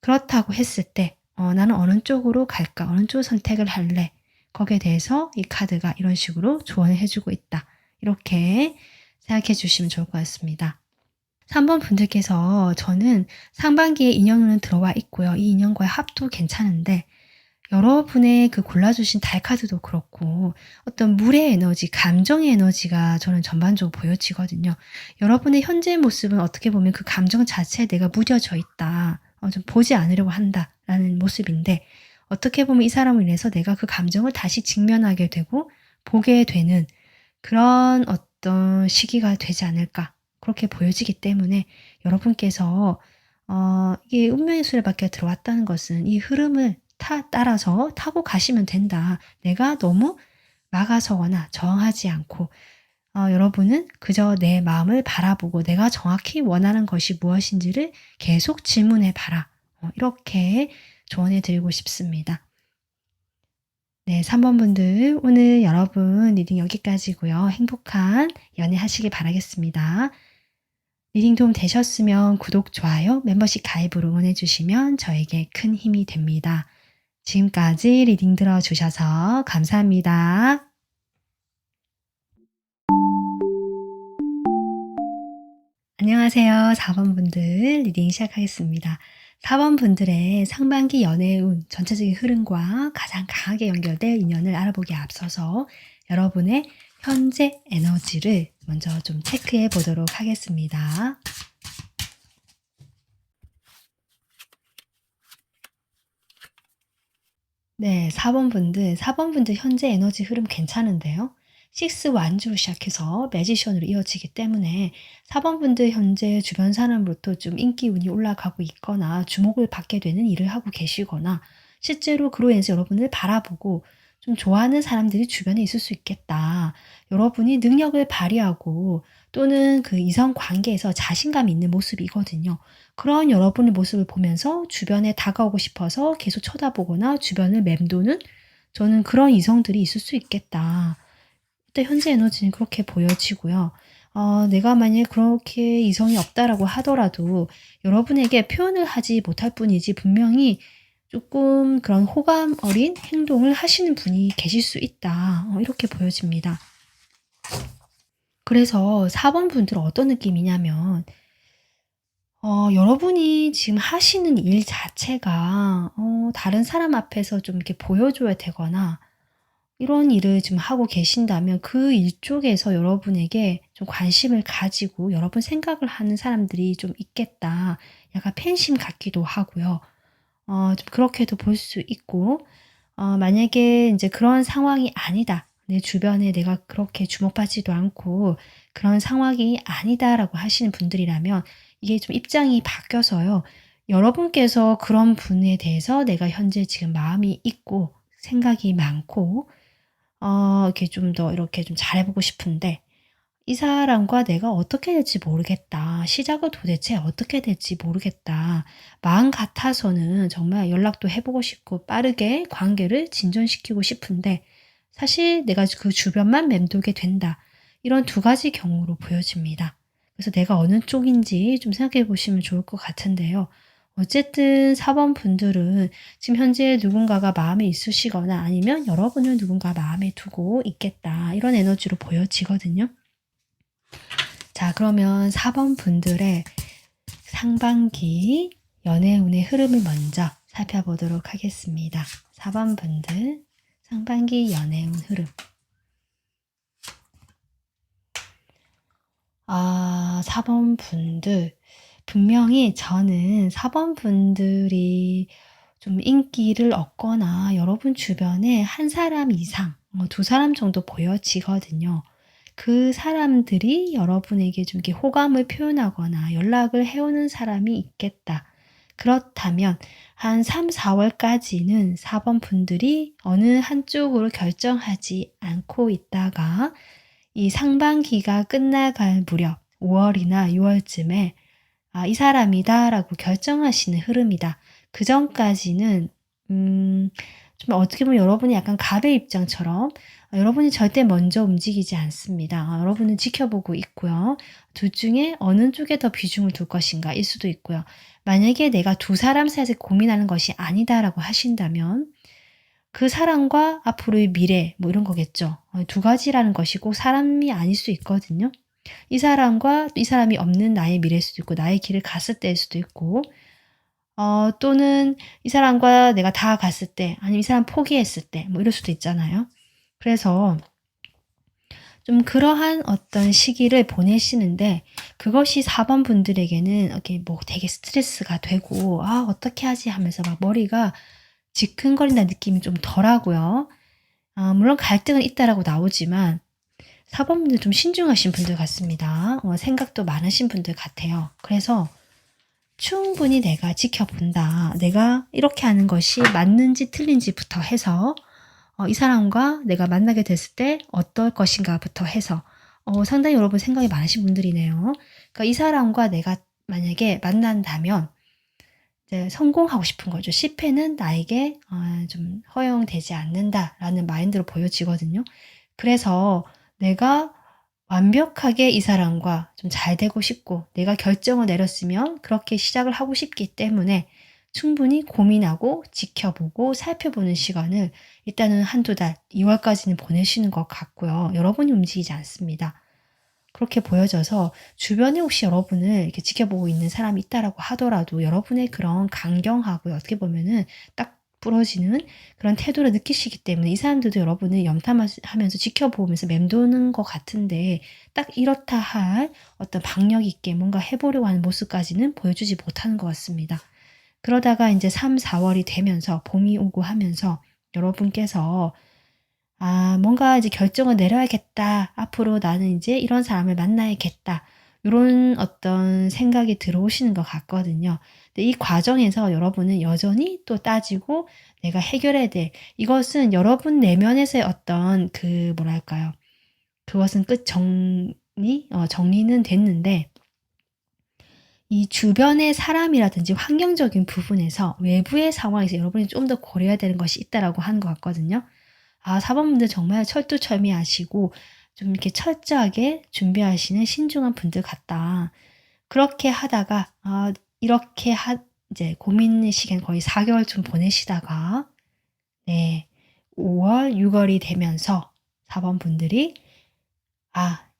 그렇다고 했을 때 나는 어느 쪽으로 갈까? 어느 쪽을 선택을 할래? 거기에 대해서 이 카드가 이런 식으로 조언을 해주고 있다. 이렇게 생각해 주시면 좋을 것 같습니다. 3번 분들께서 저는 상반기에 인연운은 들어와 있고요. 이 인연과의 합도 괜찮은데 여러분의 그 골라주신 달 카드도 그렇고 어떤 물의 에너지, 감정의 에너지가 저는 전반적으로 보여지거든요. 여러분의 현재 모습은 어떻게 보면 그 감정 자체에 내가 무뎌져 있다. 좀 보지 않으려고 한다라는 모습인데 어떻게 보면 이 사람을 인해서 내가 그 감정을 다시 직면하게 되고 보게 되는 그런 어떤 시기가 되지 않을까 그렇게 보여지기 때문에 여러분께서 이게 운명의 수레바퀴가 들어왔다는 것은 이 흐름을 따라서 타고 가시면 된다. 내가 너무 막아서거나 저항하지 않고 여러분은 그저 내 마음을 바라보고 내가 정확히 원하는 것이 무엇인지를 계속 질문해 봐라. 이렇게 조언해 드리고 싶습니다. 네, 3번 분들 오늘 여러분 리딩 여기까지고요. 행복한 연애 하시길 바라겠습니다. 리딩 도움 되셨으면 구독, 좋아요, 멤버십 가입으로 응원해 주시면 저에게 큰 힘이 됩니다. 지금까지 리딩 들어주셔서 감사합니다. 안녕하세요. 4번 분들 리딩 시작하겠습니다. 4번 분들의 상반기 연애운 전체적인 흐름과 가장 강하게 연결될 인연을 알아보기에 앞서서 여러분의 현재 에너지를 먼저 좀 체크해 보도록 하겠습니다. 네, 4번 분들 현재 에너지 흐름 괜찮은데요. 6 완주로 시작해서 매지션으로 이어지기 때문에 4번 분들 현재 주변 사람으로부터 좀 인기운이 올라가고 있거나 주목을 받게 되는 일을 하고 계시거나 실제로 그로 인해서 여러분을 바라보고 좀 좋아하는 사람들이 주변에 있을 수 있겠다. 여러분이 능력을 발휘하고 또는 그 이성 관계에서 자신감이 있는 모습이거든요. 그런 여러분의 모습을 보면서 주변에 다가오고 싶어서 계속 쳐다보거나 주변을 맴도는 저는 그런 이성들이 있을 수 있겠다. 일단 현재 에너지는 그렇게 보여지고요. 내가 만약에 그렇게 이성이 없다라고 하더라도 여러분에게 표현을 하지 못할 뿐이지 분명히 조금 그런 호감 어린 행동을 하시는 분이 계실 수 있다. 이렇게 보여집니다. 그래서 4번 분들은 어떤 느낌이냐면 여러분이 지금 하시는 일 자체가 다른 사람 앞에서 좀 이렇게 보여줘야 되거나 이런 일을 지금 하고 계신다면 그 일 쪽에서 여러분에게 좀 관심을 가지고 여러분 생각을 하는 사람들이 좀 있겠다. 약간 팬심 같기도 하고요. 좀 그렇게도 볼 수 있고 만약에 이제 그런 상황이 아니다. 내 주변에 내가 그렇게 주목받지도 않고 그런 상황이 아니다라고 하시는 분들이라면 이게 좀 입장이 바뀌어서요. 여러분께서 그런 분에 대해서 내가 현재 지금 마음이 있고 생각이 많고 이렇게 좀 더 이렇게 좀 잘해보고 싶은데 이 사람과 내가 어떻게 될지 모르겠다. 시작은 도대체 어떻게 될지 모르겠다. 마음 같아서는 정말 연락도 해보고 싶고 빠르게 관계를 진전시키고 싶은데 사실 내가 그 주변만 맴돌게 된다. 이런 두 가지 경우로 보여집니다. 그래서 내가 어느 쪽인지 좀 생각해 보시면 좋을 것 같은데요. 어쨌든 4번 분들은 지금 현재 누군가가 마음에 있으시거나 아니면 여러분을 누군가 마음에 두고 있겠다. 이런 에너지로 보여지거든요. 자, 그러면 4번 분들의 상반기 연애운의 흐름을 먼저 살펴보도록 하겠습니다. 4번 분들 상반기 연애운 흐름. 4번 분들 분명히 저는 4번 분들이 좀 인기를 얻거나 여러분 주변에 한 사람 이상, 두 사람 정도 보여지거든요. 그 사람들이 여러분에게 좀 이렇게 호감을 표현하거나 연락을 해오는 사람이 있겠다. 그렇다면 한 3, 4월까지는 4번 분들이 어느 한쪽으로 결정하지 않고 있다가 이 상반기가 끝나갈 무렵 5월이나 6월쯤에 이 사람이다 라고 결정하시는 흐름이다. 그 전까지는 좀 어떻게 보면 여러분이 약간 갑의 입장처럼 여러분이 절대 먼저 움직이지 않습니다. 여러분은 지켜보고 있고요. 둘 중에 어느 쪽에 더 비중을 둘 것인가 일 수도 있고요. 만약에 내가 두 사람 사이에서 고민하는 것이 아니다라고 하신다면 그 사람과 앞으로의 미래 뭐 이런 거겠죠. 두 가지라는 것이 꼭 사람이 아닐 수 있거든요. 이 사람과 이 사람이 없는 나의 미래일 수도 있고 나의 길을 갔을 때일 수도 있고 또는 이 사람과 내가 다 갔을 때 아니면 이 사람 포기했을 때 뭐 이럴 수도 있잖아요. 그래서 좀 그러한 어떤 시기를 보내시는데 그것이 4번 분들에게는 이렇게 뭐 되게 스트레스가 되고 어떻게 하지 하면서 막 머리가 지끈거린다는 느낌이 좀 덜하고요. 물론 갈등은 있다라고 나오지만 4번 분들 좀 신중하신 분들 같습니다. 생각도 많으신 분들 같아요. 그래서 충분히 내가 지켜본다. 내가 이렇게 하는 것이 맞는지 틀린지부터 해서 이 사람과 내가 만나게 됐을 때 어떨 것인가부터 해서 상당히 여러분 생각이 많으신 분들이네요. 그러니까 이 사람과 내가 만약에 만난다면 이제 성공하고 싶은 거죠. 실패는 나에게 좀 허용되지 않는다라는 마인드로 보여지거든요. 그래서 내가 완벽하게 이 사람과 좀 잘 되고 싶고 내가 결정을 내렸으면 그렇게 시작을 하고 싶기 때문에 충분히 고민하고 지켜보고 살펴보는 시간을 일단은 한두 달, 2월까지는 보내시는 것 같고요. 여러분이 움직이지 않습니다. 그렇게 보여져서 주변에 혹시 여러분을 이렇게 지켜보고 있는 사람이 있다라고 하더라도 여러분의 그런 강경하고 어떻게 보면은 딱 부러지는 그런 태도를 느끼시기 때문에 이 사람들도 여러분을 염탐하면서 지켜보면서 맴도는 것 같은데 딱 이렇다 할 어떤 박력 있게 뭔가 해보려고 하는 모습까지는 보여주지 못하는 것 같습니다. 그러다가 이제 3, 4월이 되면서 봄이 오고 하면서 여러분께서 뭔가 이제 결정을 내려야겠다. 앞으로 나는 이제 이런 사람을 만나야겠다. 이런 어떤 생각이 들어오시는 것 같거든요. 근데 이 과정에서 여러분은 여전히 또 따지고 내가 해결해야 돼. 이것은 여러분 내면에서의 어떤 그 뭐랄까요. 그것은 정리는 됐는데 이 주변의 사람이라든지 환경적인 부분에서 외부의 상황에서 여러분이 좀 더 고려해야 되는 것이 있다라고 하는 것 같거든요. 4번 분들 정말 철두철미하시고 좀 이렇게 철저하게 준비하시는 신중한 분들 같다. 그렇게 하다가 이렇게 이제 고민 시간 거의 4개월쯤 보내시다가 5월, 6월이 되면서 4번 분들이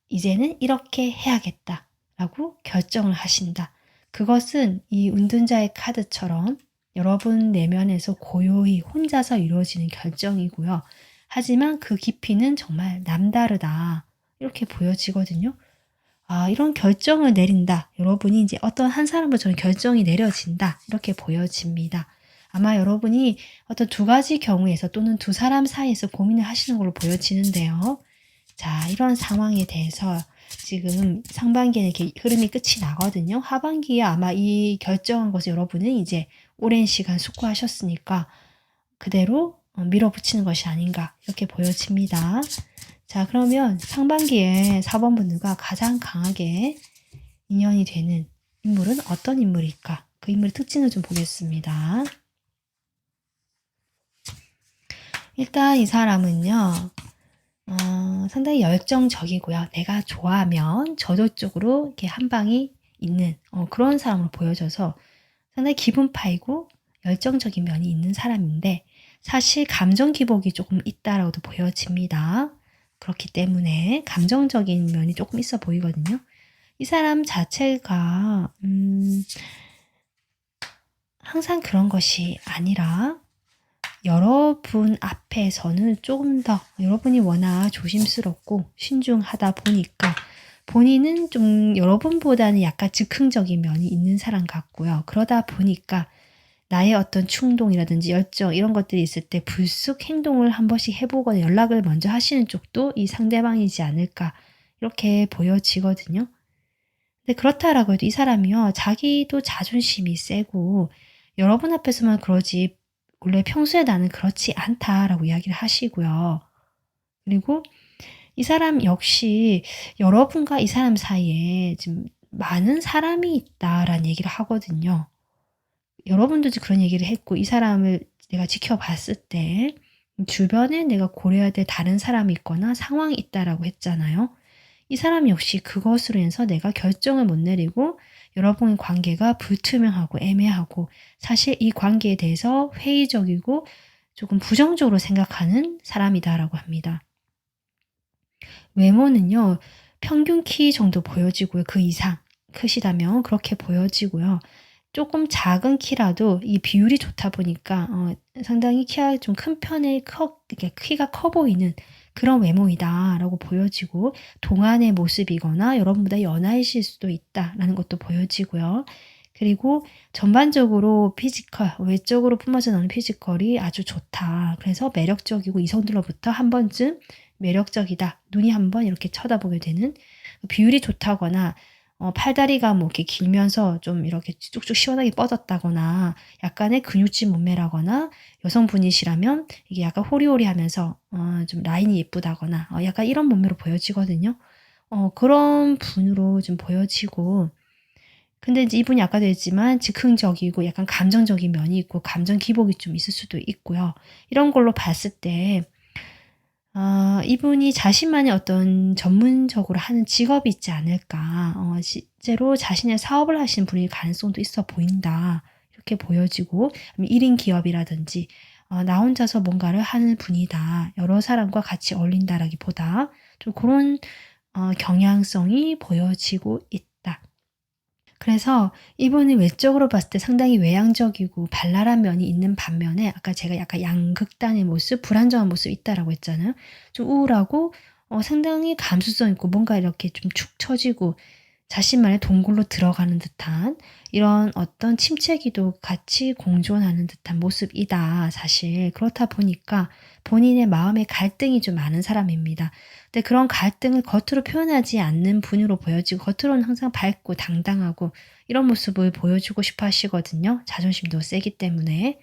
이제는 이렇게 해야겠다라고 결정을 하신다. 그것은 이 운둔자의 카드처럼 여러분 내면에서 고요히 혼자서 이루어지는 결정이고요. 하지만 그 깊이는 정말 남다르다. 이렇게 보여지거든요. 이런 결정을 내린다. 여러분이 이제 어떤 한 사람으로 저는 결정이 내려진다. 이렇게 보여집니다. 아마 여러분이 어떤 두 가지 경우에서 또는 두 사람 사이에서 고민을 하시는 걸로 보여지는데요. 자, 이런 상황에 대해서 지금 상반기에는 이렇게 흐름이 끝이 나거든요. 하반기에 아마 이 결정한 것을 여러분은 이제 오랜 시간 숙고하셨으니까 그대로 밀어붙이는 것이 아닌가 이렇게 보여집니다. 자, 그러면 상반기에 4번 분들과 가장 강하게 인연이 되는 인물은 어떤 인물일까? 그 인물의 특징을 좀 보겠습니다. 일단 이 사람은요. 상당히 열정적이고요. 내가 좋아하면 저돌적으로 이렇게 한 방이 있는 그런 사람으로 보여져서 상당히 기분파이고 열정적인 면이 있는 사람인데 사실 감정 기복이 조금 있다라고도 보여집니다. 그렇기 때문에 감정적인 면이 조금 있어 보이거든요. 이 사람 자체가 항상 그런 것이 아니라 여러분 앞에서는 조금 더 여러분이 워낙 조심스럽고 신중하다 보니까 본인은 좀 여러분보다는 약간 즉흥적인 면이 있는 사람 같고요. 그러다 보니까 나의 어떤 충동이라든지 열정 이런 것들이 있을 때 불쑥 행동을 한 번씩 해보거나 연락을 먼저 하시는 쪽도 이 상대방이지 않을까 이렇게 보여지거든요. 근데 그렇다라고 해도 이 사람이요. 자기도 자존심이 세고 여러분 앞에서만 그러지 원래 평소에 나는 그렇지 않다라고 이야기를 하시고요. 그리고 이 사람 역시 여러분과 이 사람 사이에 지금 많은 사람이 있다라는 얘기를 하거든요. 여러분도 그런 얘기를 했고 이 사람을 내가 지켜봤을 때 주변에 내가 고려해야 될 다른 사람이 있거나 상황이 있다라고 했잖아요. 이 사람 역시 그것으로 인해서 내가 결정을 못 내리고 여러분의 관계가 불투명하고 애매하고 사실 이 관계에 대해서 회의적이고 조금 부정적으로 생각하는 사람이다라고 합니다. 외모는요, 평균 키 정도 보여지고요. 그 이상 크시다면 그렇게 보여지고요. 조금 작은 키라도 이 비율이 좋다 보니까 상당히 키가 좀 큰 편에 이렇게 키가 커 보이는 그런 외모이다라고 보여지고 동안의 모습이거나 여러분보다 연하이실 수도 있다라는 것도 보여지고요. 그리고 전반적으로 피지컬, 외적으로 뿜어져 나오는 피지컬이 아주 좋다. 그래서 매력적이고 이성들로부터 한 번쯤 매력적이다. 눈이 한번 이렇게 쳐다보게 되는 비율이 좋다거나 팔다리가 뭐 이렇게 길면서 좀 이렇게 쭉쭉 시원하게 뻗었다거나 약간의 근육질 몸매라거나 여성분이시라면 이게 약간 호리호리하면서 좀 라인이 예쁘다거나 약간 이런 몸매로 보여지거든요. 그런 분으로 좀 보여지고 근데 이제 이분이 아까도 했지만 즉흥적이고 약간 감정적인 면이 있고 감정 기복이 좀 있을 수도 있고요. 이런 걸로 봤을 때 이분이 자신만의 어떤 전문적으로 하는 직업이 있지 않을까. 실제로 자신의 사업을 하시는 분일 가능성도 있어 보인다. 이렇게 보여지고 1인 기업이라든지 나 혼자서 뭔가를 하는 분이다. 여러 사람과 같이 어울린다라기보다 좀 그런 경향성이 보여지고 있다. 그래서 이분이 외적으로 봤을 때 상당히 외향적이고 발랄한 면이 있는 반면에 아까 제가 약간 양극단의 모습, 불안정한 모습이 있다라고 했잖아요. 좀 우울하고 상당히 감수성 있고 뭔가 이렇게 좀 축 처지고 자신만의 동굴로 들어가는 듯한 이런 어떤 침체기도 같이 공존하는 듯한 모습이다. 사실 그렇다 보니까 본인의 마음의 갈등이 좀 많은 사람입니다. 근데 그런 갈등을 겉으로 표현하지 않는 분으로 보여지고 겉으로는 항상 밝고 당당하고 이런 모습을 보여주고 싶어 하시거든요. 자존심도 세기 때문에.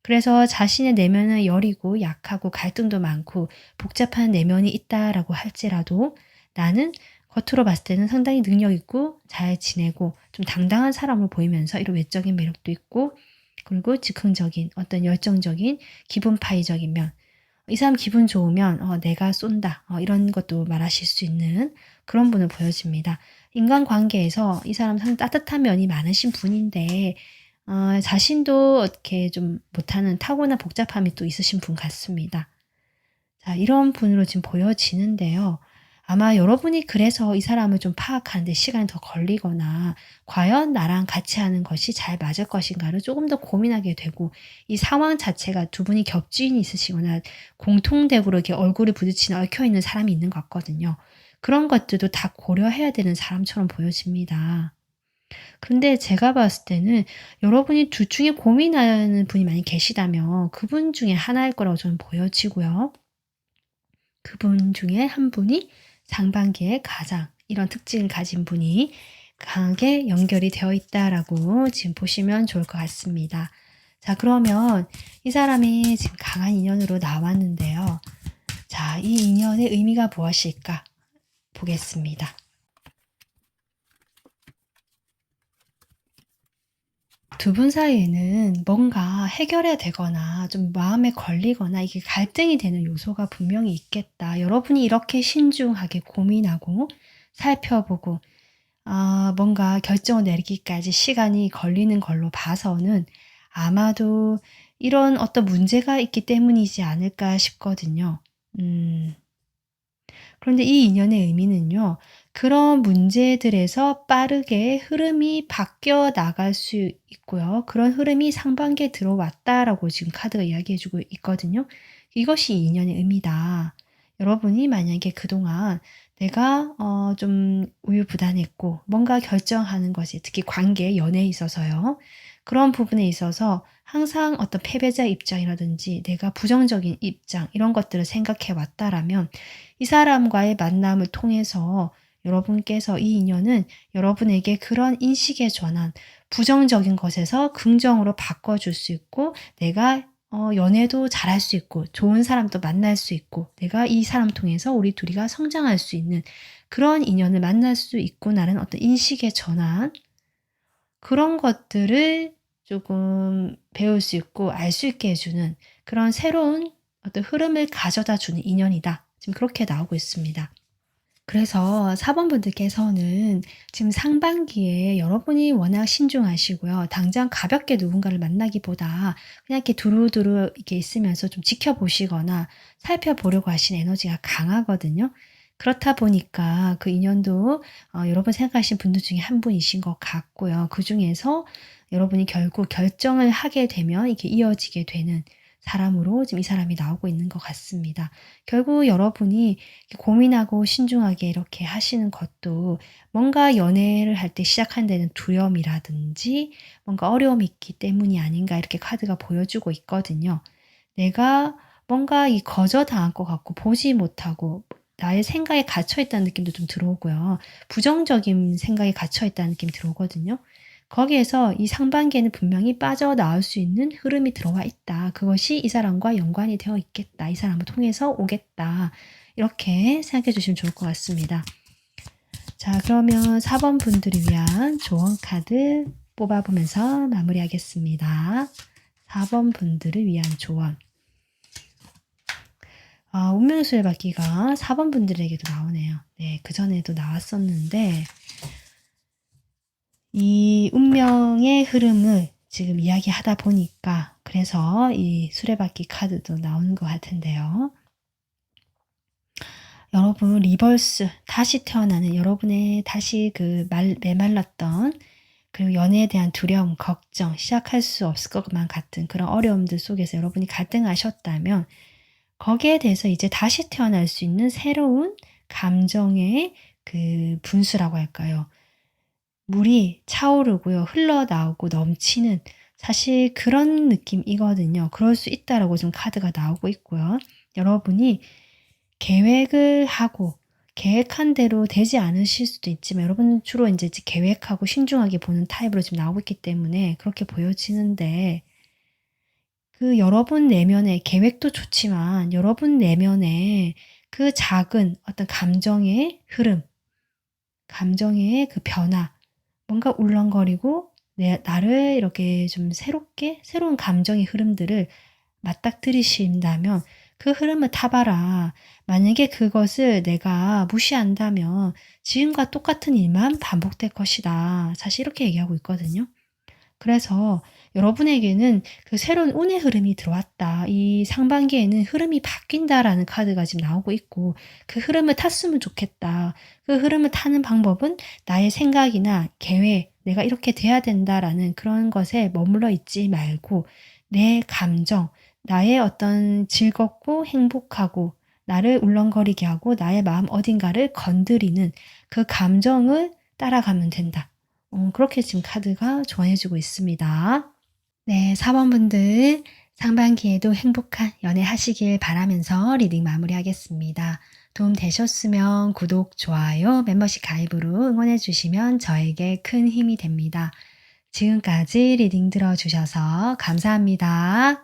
그래서 자신의 내면은 여리고 약하고 갈등도 많고 복잡한 내면이 있다라고 할지라도 나는 겉으로 봤을 때는 상당히 능력 있고 잘 지내고 좀 당당한 사람으로 보이면서 이런 외적인 매력도 있고 그리고 즉흥적인 어떤 열정적인 기분파이적인 면. 이 사람 기분 좋으면 내가 쏜다 이런 것도 말하실 수 있는 그런 분을 보여집니다. 인간관계에서 이 사람 상당히 따뜻한 면이 많으신 분인데 자신도 이렇게 좀 못하는 타고난 복잡함이 또 있으신 분 같습니다. 자, 이런 분으로 지금 보여지는데요. 아마 여러분이 그래서 이 사람을 좀 파악하는 데 시간이 더 걸리거나 과연 나랑 같이 하는 것이 잘 맞을 것인가를 조금 더 고민하게 되고 이 상황 자체가 두 분이 겹지인이 있으시거나 공통되고 이렇게 얼굴이 부딪히는 얽혀있는 사람이 있는 것 같거든요. 그런 것들도 다 고려해야 되는 사람처럼 보여집니다. 근데 제가 봤을 때는 여러분이 둘 중에 고민하는 분이 많이 계시다면 그분 중에 하나일 거라고 저는 보여지고요. 그분 중에 한 분이 상반기에 가장 이런 특징을 가진 분이 강하게 연결이 되어 있다라고 지금 보시면 좋을 것 같습니다. 자, 그러면 이 사람이 지금 강한 인연으로 나왔는데요. 자, 이 인연의 의미가 무엇일까 보겠습니다. 두 분 사이에는 뭔가 해결해야 되거나 좀 마음에 걸리거나 이게 갈등이 되는 요소가 분명히 있겠다. 여러분이 이렇게 신중하게 고민하고 살펴보고 뭔가 결정을 내리기까지 시간이 걸리는 걸로 봐서는 아마도 이런 어떤 문제가 있기 때문이지 않을까 싶거든요. 그런데 이 인연의 의미는요. 그런 문제들에서 빠르게 흐름이 바뀌어 나갈 수 있고요. 그런 흐름이 상반기에 들어왔다라고 지금 카드가 이야기해 주고 있거든요. 이것이 이 인연의 의미다. 여러분이 만약에 그동안 내가 좀 우유부단했고 뭔가 결정하는 것이 특히 관계, 연애에 있어서요. 그런 부분에 있어서 항상 어떤 패배자 입장이라든지 내가 부정적인 입장 이런 것들을 생각해 왔다라면 이 사람과의 만남을 통해서 여러분께서 이 인연은 여러분에게 그런 인식의 전환, 부정적인 것에서 긍정으로 바꿔줄 수 있고 내가 연애도 잘할 수 있고 좋은 사람도 만날 수 있고 내가 이 사람 통해서 우리 둘이가 성장할 수 있는 그런 인연을 만날 수 있구나라는 어떤 인식의 전환 그런 것들을 조금 배울 수 있고 알 수 있게 해주는 그런 새로운 어떤 흐름을 가져다 주는 인연이다. 지금 그렇게 나오고 있습니다. 그래서 4번 분들께서는 지금 상반기에 여러분이 워낙 신중하시고요. 당장 가볍게 누군가를 만나기보다 그냥 이렇게 두루두루 이렇게 있으면서 좀 지켜보시거나 살펴보려고 하시는 에너지가 강하거든요. 그렇다 보니까 그 인연도 여러분 생각하신 분들 중에 한 분이신 것 같고요. 그 중에서 여러분이 결국 결정을 하게 되면 이렇게 이어지게 되는 사람으로 지금 이 사람이 나오고 있는 것 같습니다. 결국 여러분이 고민하고 신중하게 이렇게 하시는 것도 뭔가 연애를 할 때 시작한 데는 두려움이라든지 뭔가 어려움이 있기 때문이 아닌가 이렇게 카드가 보여주고 있거든요. 내가 뭔가 거절당할 것 같고 보지 못하고 나의 생각에 갇혀있다는 느낌도 좀 들어오고요. 부정적인 생각에 갇혀있다는 느낌이 들어오거든요. 거기에서 이 상반기에는 분명히 빠져나올 수 있는 흐름이 들어와 있다. 그것이 이 사람과 연관이 되어 있겠다. 이 사람을 통해서 오겠다. 이렇게 생각해 주시면 좋을 것 같습니다. 자, 그러면 4번 분들을 위한 조언 카드 뽑아보면서 마무리하겠습니다. 4번 분들을 위한 조언. 운명의 수레바퀴가 4번 분들에게도 나오네요. 네, 그전에도 나왔었는데 이 운명의 흐름을 지금 이야기하다 보니까 그래서 이 수레바퀴 카드도 나오는 것 같은데요. 여러분 리버스 다시 태어나는 여러분의 다시 메말랐던 그리고 연애에 대한 두려움, 걱정, 시작할 수 없을 것만 같은 그런 어려움들 속에서 여러분이 갈등하셨다면 거기에 대해서 이제 다시 태어날 수 있는 새로운 감정의 그 분수라고 할까요? 물이 차오르고요. 흘러나오고 넘치는 사실 그런 느낌이거든요. 그럴 수 있다라고 좀 카드가 나오고 있고요. 여러분이 계획을 하고 계획한 대로 되지 않으실 수도 있지만 여러분은 주로 이제 계획하고 신중하게 보는 타입으로 지금 나오고 있기 때문에 그렇게 보여지는데 그 여러분 내면의 계획도 좋지만 여러분 내면의 그 작은 어떤 감정의 흐름, 감정의 그 변화, 뭔가 울렁거리고 나를 이렇게 좀 새로운 감정의 흐름들을 맞닥뜨리신다면 그 흐름을 타봐라. 만약에 그것을 내가 무시한다면 지금과 똑같은 일만 반복될 것이다. 사실 이렇게 얘기하고 있거든요. 그래서 여러분에게는 그 새로운 운의 흐름이 들어왔다. 이 상반기에는 흐름이 바뀐다라는 카드가 지금 나오고 있고 그 흐름을 탔으면 좋겠다. 그 흐름을 타는 방법은 나의 생각이나 계획, 내가 이렇게 돼야 된다라는 그런 것에 머물러 있지 말고 내 감정, 나의 어떤 즐겁고 행복하고 나를 울렁거리게 하고 나의 마음 어딘가를 건드리는 그 감정을 따라가면 된다. 그렇게 지금 카드가 조언해주고 있습니다. 네, 4번 분들 상반기에도 행복한 연애 하시길 바라면서 리딩 마무리하겠습니다. 도움 되셨으면 구독, 좋아요, 멤버십 가입으로 응원해 주시면 저에게 큰 힘이 됩니다. 지금까지 리딩 들어주셔서 감사합니다.